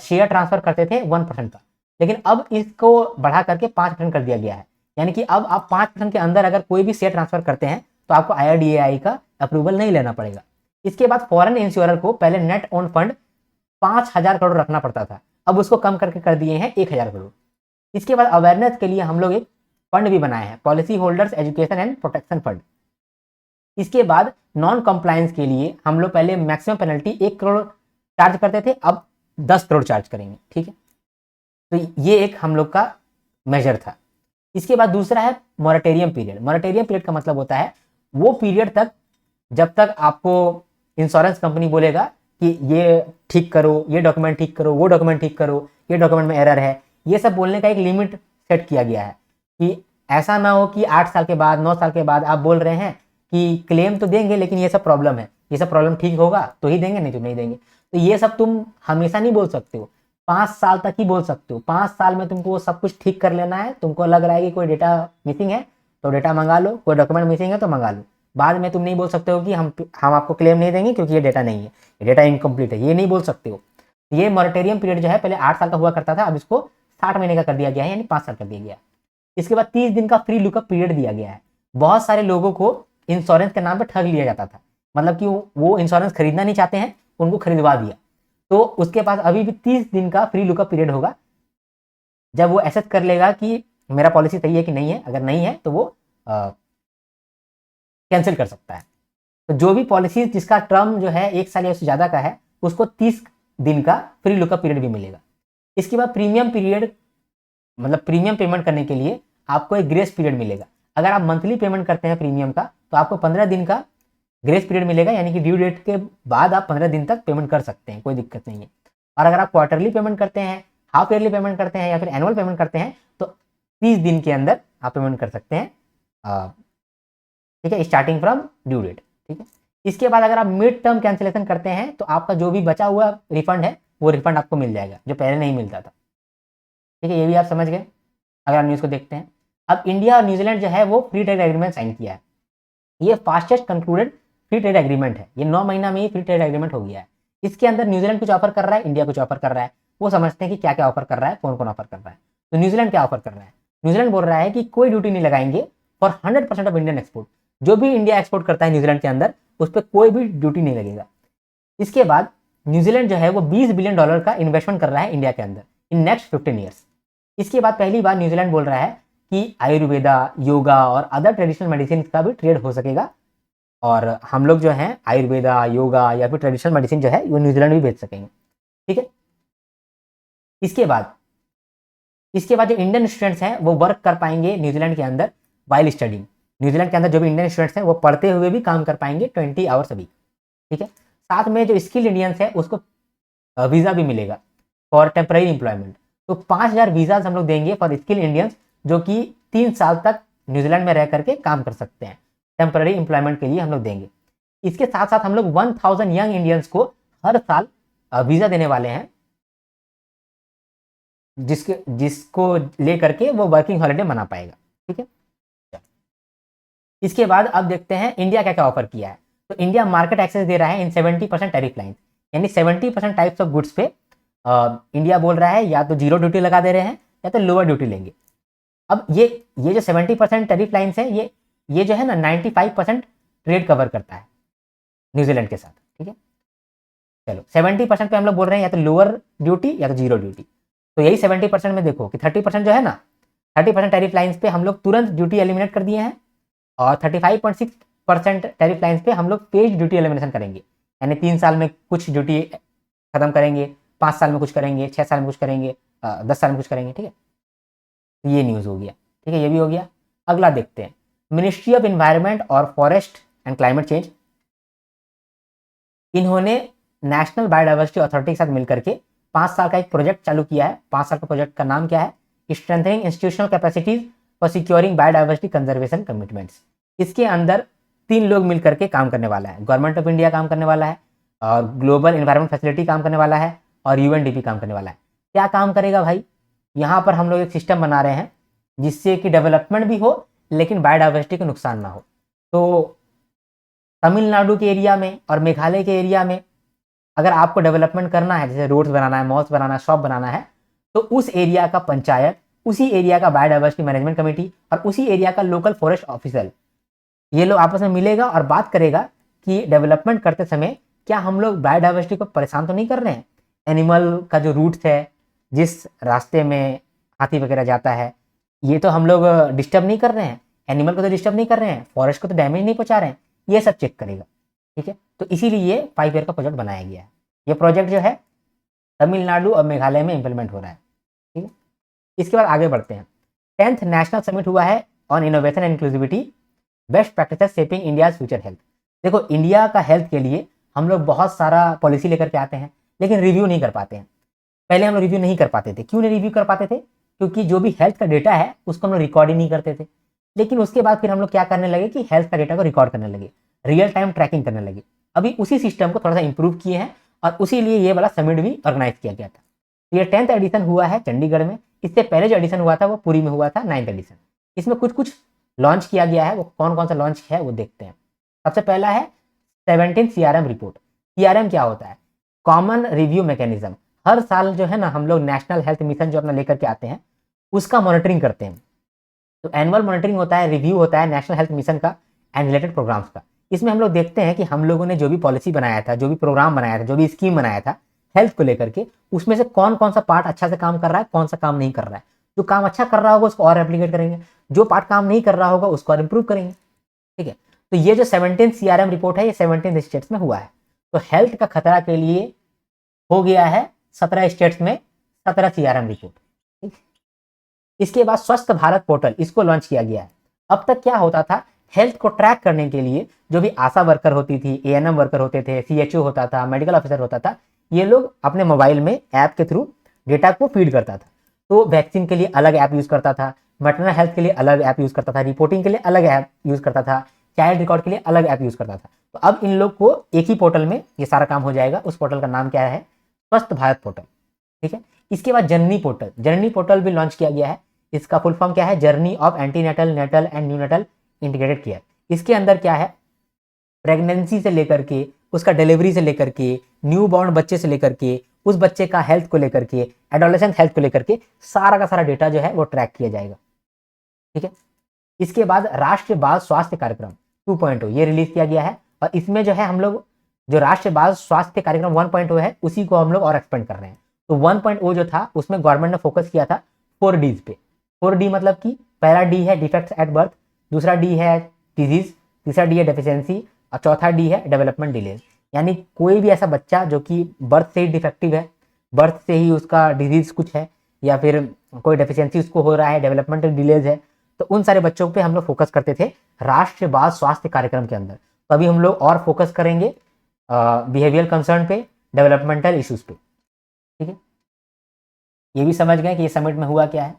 शेयर ट्रांसफर करते थे 1% का, लेकिन अब इसको बढ़ा करके 5% कर दिया गया है। यानी कि अब आप 5% के अंदर अगर कोई भी शेयर ट्रांसफर करते हैं तो आपको आईआरडीआई का अप्रूवल नहीं लेना पड़ेगा। इसके बाद फॉरेन इंश्योरर को पहले नेट ओन फंड 5,000 करोड़ रखना पड़ता था, अब उसको कम करके कर दिए हैं 1,000 करोड़। इसके बाद अवेयरनेस के लिए हम लोग एक फंड भी बनाए हैं, policy holders education and protection fund. इसके बाद नॉन कंप्लायंस के लिए हम लोग पहले मैक्सिमम पेनल्टी 1 करोड़ चार्ज करते थे, अब 10 करोड़ चार्ज करेंगे। ठीक है, तो ये एक हम लोग का मेजर था। इसके बाद दूसरा है मॉरेटोरियम पीरियड। मॉरेटोरियम पीरियड का मतलब होता है वो पीरियड तक जब तक आपको इंश्योरेंस कंपनी बोलेगा कि ये ठीक करो, ये डॉक्यूमेंट ठीक करो, वो डॉक्यूमेंट ठीक करो, ये डॉक्यूमेंट में एरर है, ये सब बोलने का एक लिमिट सेट किया गया है कि ऐसा ना हो कि 8 साल के बाद 9 साल के बाद आप बोल रहे हैं कि क्लेम तो देंगे लेकिन ये सब प्रॉब्लम है, ये सब प्रॉब्लम ठीक होगा तो ही देंगे, नहीं तो नहीं देंगे। तो ये सब तुम हमेशा नहीं बोल सकते हो, 5 साल तक ही बोल सकते हो। 5 साल में तुमको सब कुछ ठीक कर लेना है। तुमको लग रहा है कि कोई डेटा मिसिंग है तो डेटा मंगा लो, कोई डॉक्यूमेंट मिसिंग है तो मंगा लो। बाद में तुम नहीं बोल सकते हो कि हम आपको क्लेम नहीं देंगे क्योंकि ये डेटा नहीं है, ये डेटा इनकम्प्लीट है, ये नहीं बोल सकते हो। ये मॉरेटोरियम पीरियड जो है पहले 8 साल का हुआ करता था, अब इसको 60 महीने का कर दिया गया है, यानी 5 साल कर दिया गया है। इसके बाद 30 दिन का फ्री लुकअप पीरियड दिया गया है। बहुत सारे लोगों को इंश्योरेंस के नाम पर ठग लिया जाता था, मतलब कि वो इंश्योरेंस खरीदना नहीं चाहते हैं, उनको खरीदवा दिया, तो उसके पास अभी भी 30 दिन का फ्री लुकअप पीरियड होगा। जब वो एसेस कर लेगा कि मेरा पॉलिसी सही है कि नहीं है, अगर नहीं है तो वो कैंसिल कर सकता है। तो जो भी पॉलिसी जिसका टर्म जो है 1 साल या उससे ज़्यादा का है उसको 30 दिन का फ्री लुकअप पीरियड भी मिलेगा। इसके बाद प्रीमियम पीरियड, मतलब प्रीमियम पेमेंट करने के लिए आपको एक ग्रेस पीरियड मिलेगा। अगर आप मंथली पेमेंट करते हैं प्रीमियम का तो आपको 15 दिन का ग्रेस पीरियड मिलेगा, यानी कि ड्यू डेट के बाद आप 15 दिन तक पेमेंट कर सकते हैं, कोई दिक्कत नहीं है। और अगर आप क्वार्टरली पेमेंट करते हैं, हाफ ईयरली पेमेंट करते हैं या फिर एनुअल पेमेंट करते हैं तो 30 दिन के अंदर आप पेमेंट कर सकते हैं, ठीक है, स्टार्टिंग फ्रॉम ड्यू डेट। ठीक है, इसके बाद अगर आप मिड टर्म कैंसिलेशन करते हैं तो आपका जो भी बचा हुआ रिफंड है वो रिफंड आपको मिल जाएगा जो पहले नहीं मिलता था। ठीक है, ये भी आप समझ गए। अगर आप न्यूज़ को देखते हैं, अब इंडिया और न्यूजीलैंड जो है वो फ्री ट्रेड एग्रीमेंट साइन किया है। ये fastest concluded free trade agreement है, ये 9 महीना में ही फ्री ट्रेड एग्रीमेंट हो गया है। इसके अंदर न्यूजीलैंड कुछ ऑफर कर रहा है, इंडिया कुछ ऑफर कर रहा है। वो समझते हैं कि क्या क्या ऑफर कर रहा है, कौन कौन ऑफर कर रहा है। तो न्यूजीलैंड क्या ऑफर कर रहा है, न्यूजीलैंड बोल रहा है कि कोई ड्यूटी नहीं लगाएंगे फॉर 100% ऑफ इंडियन एक्सपोर्ट। जो भी इंडिया एक्सपोर्ट करता है न्यूजीलैंड के अंदर उस पर कोई भी ड्यूटी नहीं लगेगा। इसके बाद न्यूजीलैंड जो है वो $20 बिलियन का इन्वेस्टमेंट कर रहा है इंडिया के अंदर इन नेक्स्ट 15 ईयर्स। इसके बाद पहली बार न्यूजीलैंड बोल रहा है कि आयुर्वेदा, योगा और अदर ट्रेडिशनल मेडिसिन का भी ट्रेड हो सकेगा, और हम लोग जो है आयुर्वेदा, योगा या फिर ट्रेडिशनल मेडिसिन जो है वो न्यूजीलैंड भी भेज सकेंगे। ठीक है, इसके बाद जो इंडियन स्टूडेंट्स हैं वो वर्क कर पाएंगे न्यूजीलैंड के अंदर वाइल स्टडिंग। न्यूजीलैंड के अंदर जो भी इंडियन स्टूडेंट्स हैं वो पढ़ते हुए भी काम कर पाएंगे 20 आवर्स अ वीक। ठीक है, साथ में जो स्किल्ड इंडियंस है उसको वीज़ा भी मिलेगा फॉर टेम्पररी एम्प्लॉयमेंट। तो 5,000 वीज़ाज हम लोग देंगे फॉर स्किल इंडियंस जो कि 3 साल तक न्यूजीलैंड में रह करके काम कर सकते हैं, टेम्पररी एम्प्लॉयमेंट के लिए हम लोग देंगे। इसके साथ साथ हम लोग 1000 यंग इंडियंस को हर साल वीज़ा देने वाले हैं, जिसको ले करके वो वर्किंग हॉलिडे मना पाएगा। ठीक है, इसके बाद अब देखते हैं इंडिया क्या क्या ऑफर किया है। तो इंडिया मार्केट एक्सेस दे रहा है इन 70% टैरिफ लाइन, यानी 70% टाइप्स ऑफ गुड्स पे इंडिया बोल रहा है या तो 0 ड्यूटी लगा दे रहे हैं या तो लोअर ड्यूटी लेंगे। अब ये जो 70% टैरिफ लाइन्स है ये जो है ना 95% ट्रेड कवर करता है न्यूजीलैंड के साथ। ठीक है, चलो 70% पे हम लोग बोल रहे हैं या तो लोअर ड्यूटी या तो 0 ड्यूटी। तो यही 70% में देखो कि 30% जो है ना, 30% टैरिफ लाइन्स पे हम लोग तुरंत ड्यूटी एलिमिनेट कर दिए हैं, और 35.6% टैरिफ लाइन्स पे हम लोग पेज ड्यूटी एलिमिनेशन करेंगे, यानी 3 साल में कुछ ड्यूटी खत्म करेंगे, 5 साल में कुछ करेंगे, 6 साल में कुछ करेंगे, 10 साल में कुछ करेंगे। ठीक है, तो ये न्यूज़ हो गया। ठीक है, ये भी हो गया। अगला देखते हैं, मिनिस्ट्री ऑफ एनवायरनमेंट और फॉरेस्ट एंड क्लाइमेट चेंज, इन्होंने नेशनल बायोडाइवर्सिटी अथॉरिटी के साथ मिलकर के 5 साल का एक प्रोजेक्ट चालू किया है। 5 साल का प्रोजेक्ट का नाम क्या है, strengthening institutional capacities for securing biodiversity conservation commitments. इसके अंदर 3 लोग मिलकर के काम करने वाला है, गवर्नमेंट ऑफ इंडिया काम करने वाला है, और ग्लोबल एनवायरनमेंट फैसिलिटी काम करने वाला है और यूएनडीपी काम करने वाला है। क्या काम करेगा भाई, यहाँ पर हम लोग एक सिस्टम बना रहे हैं जिससे कि डेवलपमेंट भी हो लेकिन बायोडाइवर्सिटी को नुकसान ना हो। तो तमिलनाडु के एरिया में और मेघालय के एरिया में अगर आपको डेवलपमेंट करना है, जैसे रोड्स बनाना है, मॉल्स बनाना है, शॉप बनाना है, तो उस एरिया का पंचायत, उसी एरिया का बायोडाइवर्सिटी मैनेजमेंट कमेटी और उसी एरिया का लोकल फॉरेस्ट ऑफिसर, ये लोग आपस में मिलेगा और बात करेगा कि डेवलपमेंट करते समय क्या हम लोग बायोडाइवर्सिटी को परेशान तो नहीं कर रहे हैं। एनिमल का जो रूट्स है, जिस रास्ते में हाथी वगैरह जाता है, ये तो हम लोग डिस्टर्ब नहीं कर रहे हैं, एनिमल को तो डिस्टर्ब नहीं कर रहे हैं, फॉरेस्ट को तो डैमेज नहीं पहुंचा रहे हैं, ये सब चेक करेगा। ठीक है, तो इसीलिए ये 5 ईयर का प्रोजेक्ट बनाया गया है। ये प्रोजेक्ट जो है तमिलनाडु और मेघालय में इंप्लीमेंट हो रहा है। ठीक है, इसके बाद आगे बढ़ते हैं। 10th नेशनल समिट हुआ है on innovation and inclusivity, best practices shaping India future health. देखो, इंडिया का हेल्थ के लिए हम लोग बहुत सारा पॉलिसी लेकर के आते हैं लेकिन रिव्यू नहीं कर पाते हैं। पहले हम लोग रिव्यू नहीं कर पाते थे। क्यों नहीं रिव्यू कर पाते थे? क्योंकि जो भी हेल्थ का डेटा है उसको हम लोग रिकॉर्ड ही नहीं करते थे। लेकिन उसके बाद फिर हम लोग क्या करने लगे कि हेल्थ का डेटा को रिकॉर्ड करने लगे, रियल टाइम ट्रैकिंग करने लगे। अभी उसी सिस्टम को थोड़ा सा इंप्रूव किए हैं और उसी लिए ये वाला समिट भी ऑर्गेनाइज किया गया था। ये 10th एडिशन हुआ है चंडीगढ़ में। इससे पहले जो एडिशन हुआ था वो पुरी में हुआ था, 9th एडिशन। इसमें कुछ कुछ लॉन्च किया गया है। वो कौन कौन सा लॉन्च है वो देखते हैं। सबसे पहला है 17 CRM रिपोर्ट। CRM क्या होता है? Common review mechanism. हर साल जो है ना हम लोग नेशनल हेल्थ मिशन जो अपना लेकर के आते हैं उसका मॉनिटरिंग करते हैं। तो एनुअल मॉनिटरिंग होता है, रिव्यू होता है नेशनल हेल्थ मिशन का एंड रिलेटेड प्रोग्राम्स का। इसमें हम लोग देखते हैं कि हम लोगों ने जो भी पॉलिसी बनाया था, जो भी प्रोग्राम बनाया था, जो भी स्कीम बनाया था हेल्थ को लेकर के, उसमें से कौन कौन सा पार्ट अच्छा से काम कर रहा है, कौन सा काम नहीं कर रहा है। जो काम अच्छा कर रहा होगा उसको और एप्लीकेट करेंगे, जो पार्ट काम नहीं कर रहा होगा उसको और इम्प्रूव करेंगे। ठीक है, तो ये जो 17 CRM रिपोर्ट है ये 17 स्टेट्स में हुआ है। तो हेल्थ का खतरा के लिए हो गया है 17 स्टेट्स में 17 CRM रिपोर्ट। इसके बाद स्वस्थ भारत पोर्टल, इसको लॉन्च किया गया है। अब तक क्या होता था, हेल्थ को ट्रैक करने के लिए जो भी आशा वर्कर होती थी, ANM वर्कर होते थे, CHO होता था, मेडिकल ऑफिसर होता था, ये लोग अपने मोबाइल में ऐप के थ्रू डेटा को फीड करता था। तो वैक्सीन के लिए अलग ऐप यूज करता था, मैटरनल हेल्थ के लिए अलग ऐप यूज करता था, रिपोर्टिंग के लिए अलग ऐप यूज करता था, चाइल्ड रिकॉर्ड के लिए अलग ऐप यूज करता था। तो अब इन लोग को एक ही पोर्टल में ये सारा काम हो जाएगा। उस पोर्टल का नाम क्या है? स्वस्थ भारत पोर्टल। ठीक है, इसके बाद जननी पोर्टल, जननी पोर्टल भी लॉन्च किया गया है। इसका फुल फॉर्म क्या है? Journey of antenatal, natal and neonatal integrated care. इसके अंदर क्या है, प्रेगनेंसी से लेकर के, उसका डिलीवरी से लेकर के, न्यू बॉर्न बच्चे से लेकर के, उस बच्चे का हेल्थ को लेकर के, एडोलेसेंट हेल्थ को लेकर के सारा का सारा डेटा जो है वो ट्रैक किया जाएगा। ठीक है, इसके बाद राष्ट्रीय बाल स्वास्थ्य कार्यक्रम 2.0 ये रिलीज किया गया है। और इसमें जो है हम लोग जो राष्ट्रीय बाल स्वास्थ्य कार्यक्रम 1.0 है उसी को हम लोग और एक्सपेंड कर रहे हैं। तो 1.0 जो था उसमें गवर्नमेंट ने फोकस किया था 4 Ds पे। 4D मतलब कि पहला D है डिफेक्ट्स एट बर्थ, दूसरा D है डिजीज, तीसरा D है डेफिशिएंसी और चौथा D है डेवलपमेंट डिलेज। यानी कोई भी ऐसा बच्चा जो कि बर्थ से ही डिफेक्टिव है, बर्थ से ही उसका डिजीज कुछ है या फिर कोई डेफिशिएंसी उसको हो रहा है, डेवलपमेंटल डिलेज है, तो उन सारे बच्चों पे हम लोग फोकस करते थे राष्ट्रीय बाल स्वास्थ्य कार्यक्रम के अंदर। तो अभी हम लोग और फोकस करेंगे बिहेवियर कंसर्न पे, डेवलपमेंटल इश्यूज पे। ठीक है, ये भी समझ गए कि ये समिट में हुआ क्या है।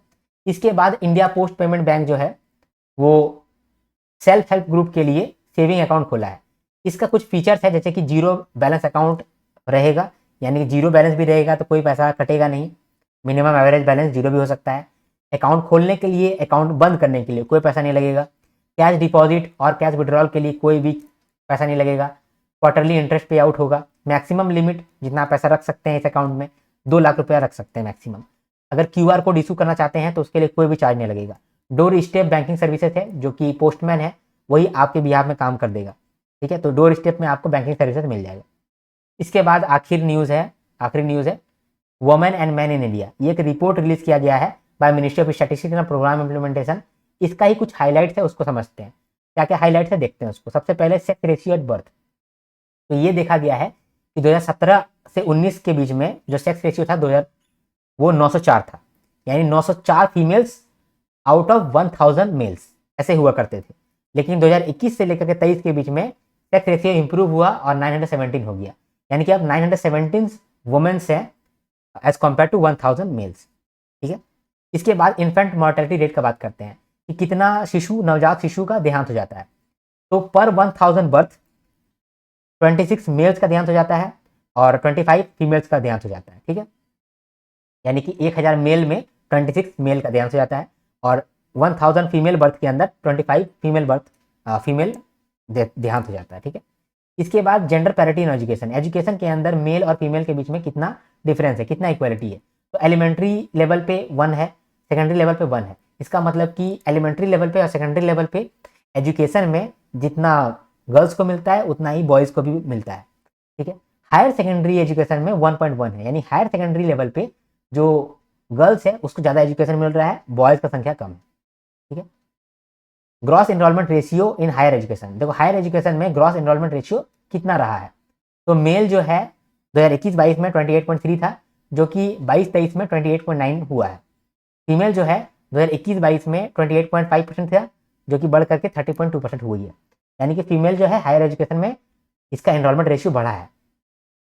इसके बाद इंडिया पोस्ट पेमेंट बैंक जो है वो सेल्फ हेल्प ग्रुप के लिए सेविंग अकाउंट खोला है। इसका कुछ फीचर्स है, जैसे कि जीरो बैलेंस अकाउंट रहेगा, यानी कि जीरो बैलेंस भी रहेगा तो कोई पैसा कटेगा नहीं, मिनिमम एवरेज बैलेंस जीरो भी हो सकता है। अकाउंट खोलने के लिए, अकाउंट बंद करने के लिए कोई पैसा नहीं लगेगा। कैश डिपॉजिट और कैश विड्रॉल के लिए कोई भी पैसा नहीं लगेगा। क्वार्टरली इंटरेस्ट पे आउट होगा। मैक्सिमम लिमिट जितना पैसा रख सकते हैं इस अकाउंट में 2 लाख रुपया रख सकते हैं मैक्सिमम। अगर QR कोड इशू करना चाहते हैं तो उसके लिए कोई भी चार्ज नहीं लगेगा। डोर स्टेप बैंकिंग सर्विसेज है, जो कि पोस्टमैन है वही आपके बिहार में काम कर देगा। ठीक है, तो डोर स्टेप में आपको बैंकिंग सर्विसेज मिल जाएगा। इसके बाद आखिरी न्यूज़ है women and men in India. ये एक रिपोर्ट रिलीज किया गया है by ministry of statistics and programme implementation. इसका ही कुछ हाईलाइट्स है, उसको समझते हैं। क्या क्या हाईलाइट्स है देखते हैं उसको। सबसे पहले सेक्स रेशियो एट बर्थ। तो ये देखा गया है कि 2017 से 19 के बीच में जो सेक्स रेशियो था 2000 वो 904 था, यानी 904 फीमेल्स आउट ऑफ 1000 मेल्स ऐसे हुआ करते थे। लेकिन 2021 से लेकर के 23 के बीच में सेक्स रेशियो इंप्रूव हुआ और 917 हो गया, यानी कि अब 917 वुमेन्स हैं एज कम्पेयर टू 1000 मेल्स। ठीक है, इसके बाद इन्फेंट मॉर्टेलिटी रेट का बात करते हैं कि कितना शिशु, नवजात शिशु का देहांत हो जाता है। तो पर 1000 बर्थ 26 मेल्स का देहांत हो जाता है और 25 फीमेल्स का देहांत हो जाता है। ठीक है, यानी कि 1000 मेल में 26 मेल का देहांत हो जाता है और 1000 फीमेल बर्थ के अंदर 25 फीमेल देहांत हो जाता है। ठीक है, इसके बाद gender parity in education, education के अंदर मेल और फीमेल के बीच में कितना डिफरेंस है, कितना इक्वालिटी है। तो एलिमेंट्री लेवल पे 1 है, सेकेंडरी लेवल पे 1 है। इसका मतलब कि एलिमेंट्री लेवल पे और सेकेंडरी लेवल पे एजुकेशन में जितना गर्ल्स को मिलता है उतना ही बॉयज़ को भी मिलता है। ठीक है, हायर सेकेंडरी एजुकेशन में 1.1 है, यानी हायर सेकेंडरी लेवल पे जो गर्ल्स है उसको ज़्यादा एजुकेशन मिल रहा है, बॉयज़ का संख्या कम है। ठीक है, gross enrolment ratio in higher education, देखो हायर एजुकेशन में ग्रॉस एनरोलमेंट रेशियो कितना रहा है। तो मेल जो है 2021-22 में 28.3 था, जो कि 22-23 में 28.9 हुआ है। फीमेल जो है 2021-22 में 28.5% था, जो कि बढ़ करके 30.2% हुई है। यानी कि फीमेल जो है हायर एजुकेशन में इसका एनरोलमेंट रेशियो बढ़ा है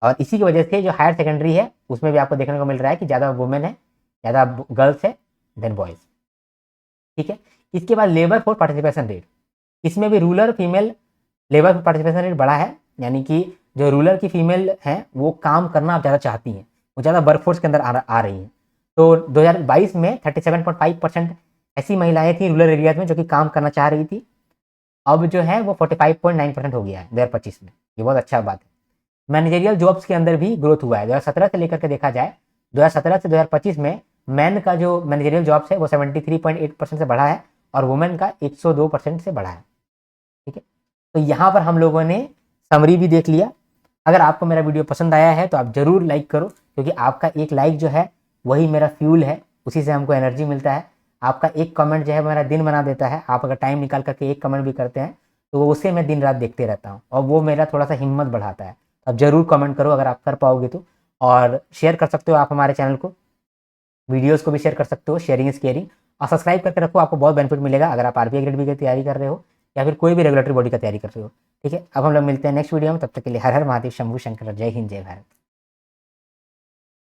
और इसी की वजह से जो हायर सेकेंडरी है उसमें भी आपको देखने को मिल रहा है कि ज़्यादा वुमेन है, ज़्यादा गर्ल्स है देन बॉयज़। ठीक है, इसके बाद लेबर फोर्स पार्टिसिपेशन रेट, इसमें भी rural female labour participation rate बढ़ा है, यानी कि जो रूरल की फीमेल हैं वो काम करना आप ज़्यादा चाहती हैं, वो ज़्यादा वर्कफोर्स के अंदर आ रही हैं। तो 2022 में 37.5% ऐसी महिलाएं थी रूरल एरियाज में जो कि काम करना चाह रही थी, अब जो है वो 45.9% हो गया है 2025 में। ये बहुत अच्छा बात है। मैनेजरियल जॉब्स के अंदर भी ग्रोथ हुआ है। 2017 से लेकर के देखा जाए, 2017 से 2025 में मैन का जो मैनेजरियल जॉब्स है वो 73.8% से बढ़ा है और वुमेन का 102% से बढ़ा है। ठीक है, तो यहाँ पर हम लोगों ने समरी भी देख लिया। अगर आपको मेरा वीडियो पसंद आया है तो आप ज़रूर लाइक करो, क्योंकि आपका एक लाइक जो है वही मेरा फ्यूल है, उसी से हमको एनर्जी मिलता है। आपका एक कमेंट जो है मेरा दिन बना देता है। आप अगर टाइम निकाल करके एक कमेंट भी करते हैं तो उसे मैं दिन रात देखते रहता हूँ और वो मेरा थोड़ा सा हिम्मत बढ़ाता है। अब ज़रूर कमेंट करो अगर आप कर पाओगे तो, और शेयर कर सकते हो आप हमारे चैनल को, वीडियोस को भी शेयर कर सकते हो, शेयरिंग इज केयरिंग। और सब्सक्राइब करके रखो, आपको बहुत बेनिफिट मिलेगा अगर आप आरबीआई ग्रेड बी की तैयारी कर रहे हो या फिर कोई भी रेगुलेटरी बॉडी का तैयारी कर रहे हो। ठीक है, अब हम लोग मिलते हैं नेक्स्ट वीडियो में, तब तक के लिए हर हर महादेव, शंभू शंकर, जय हिंद, जय भारत।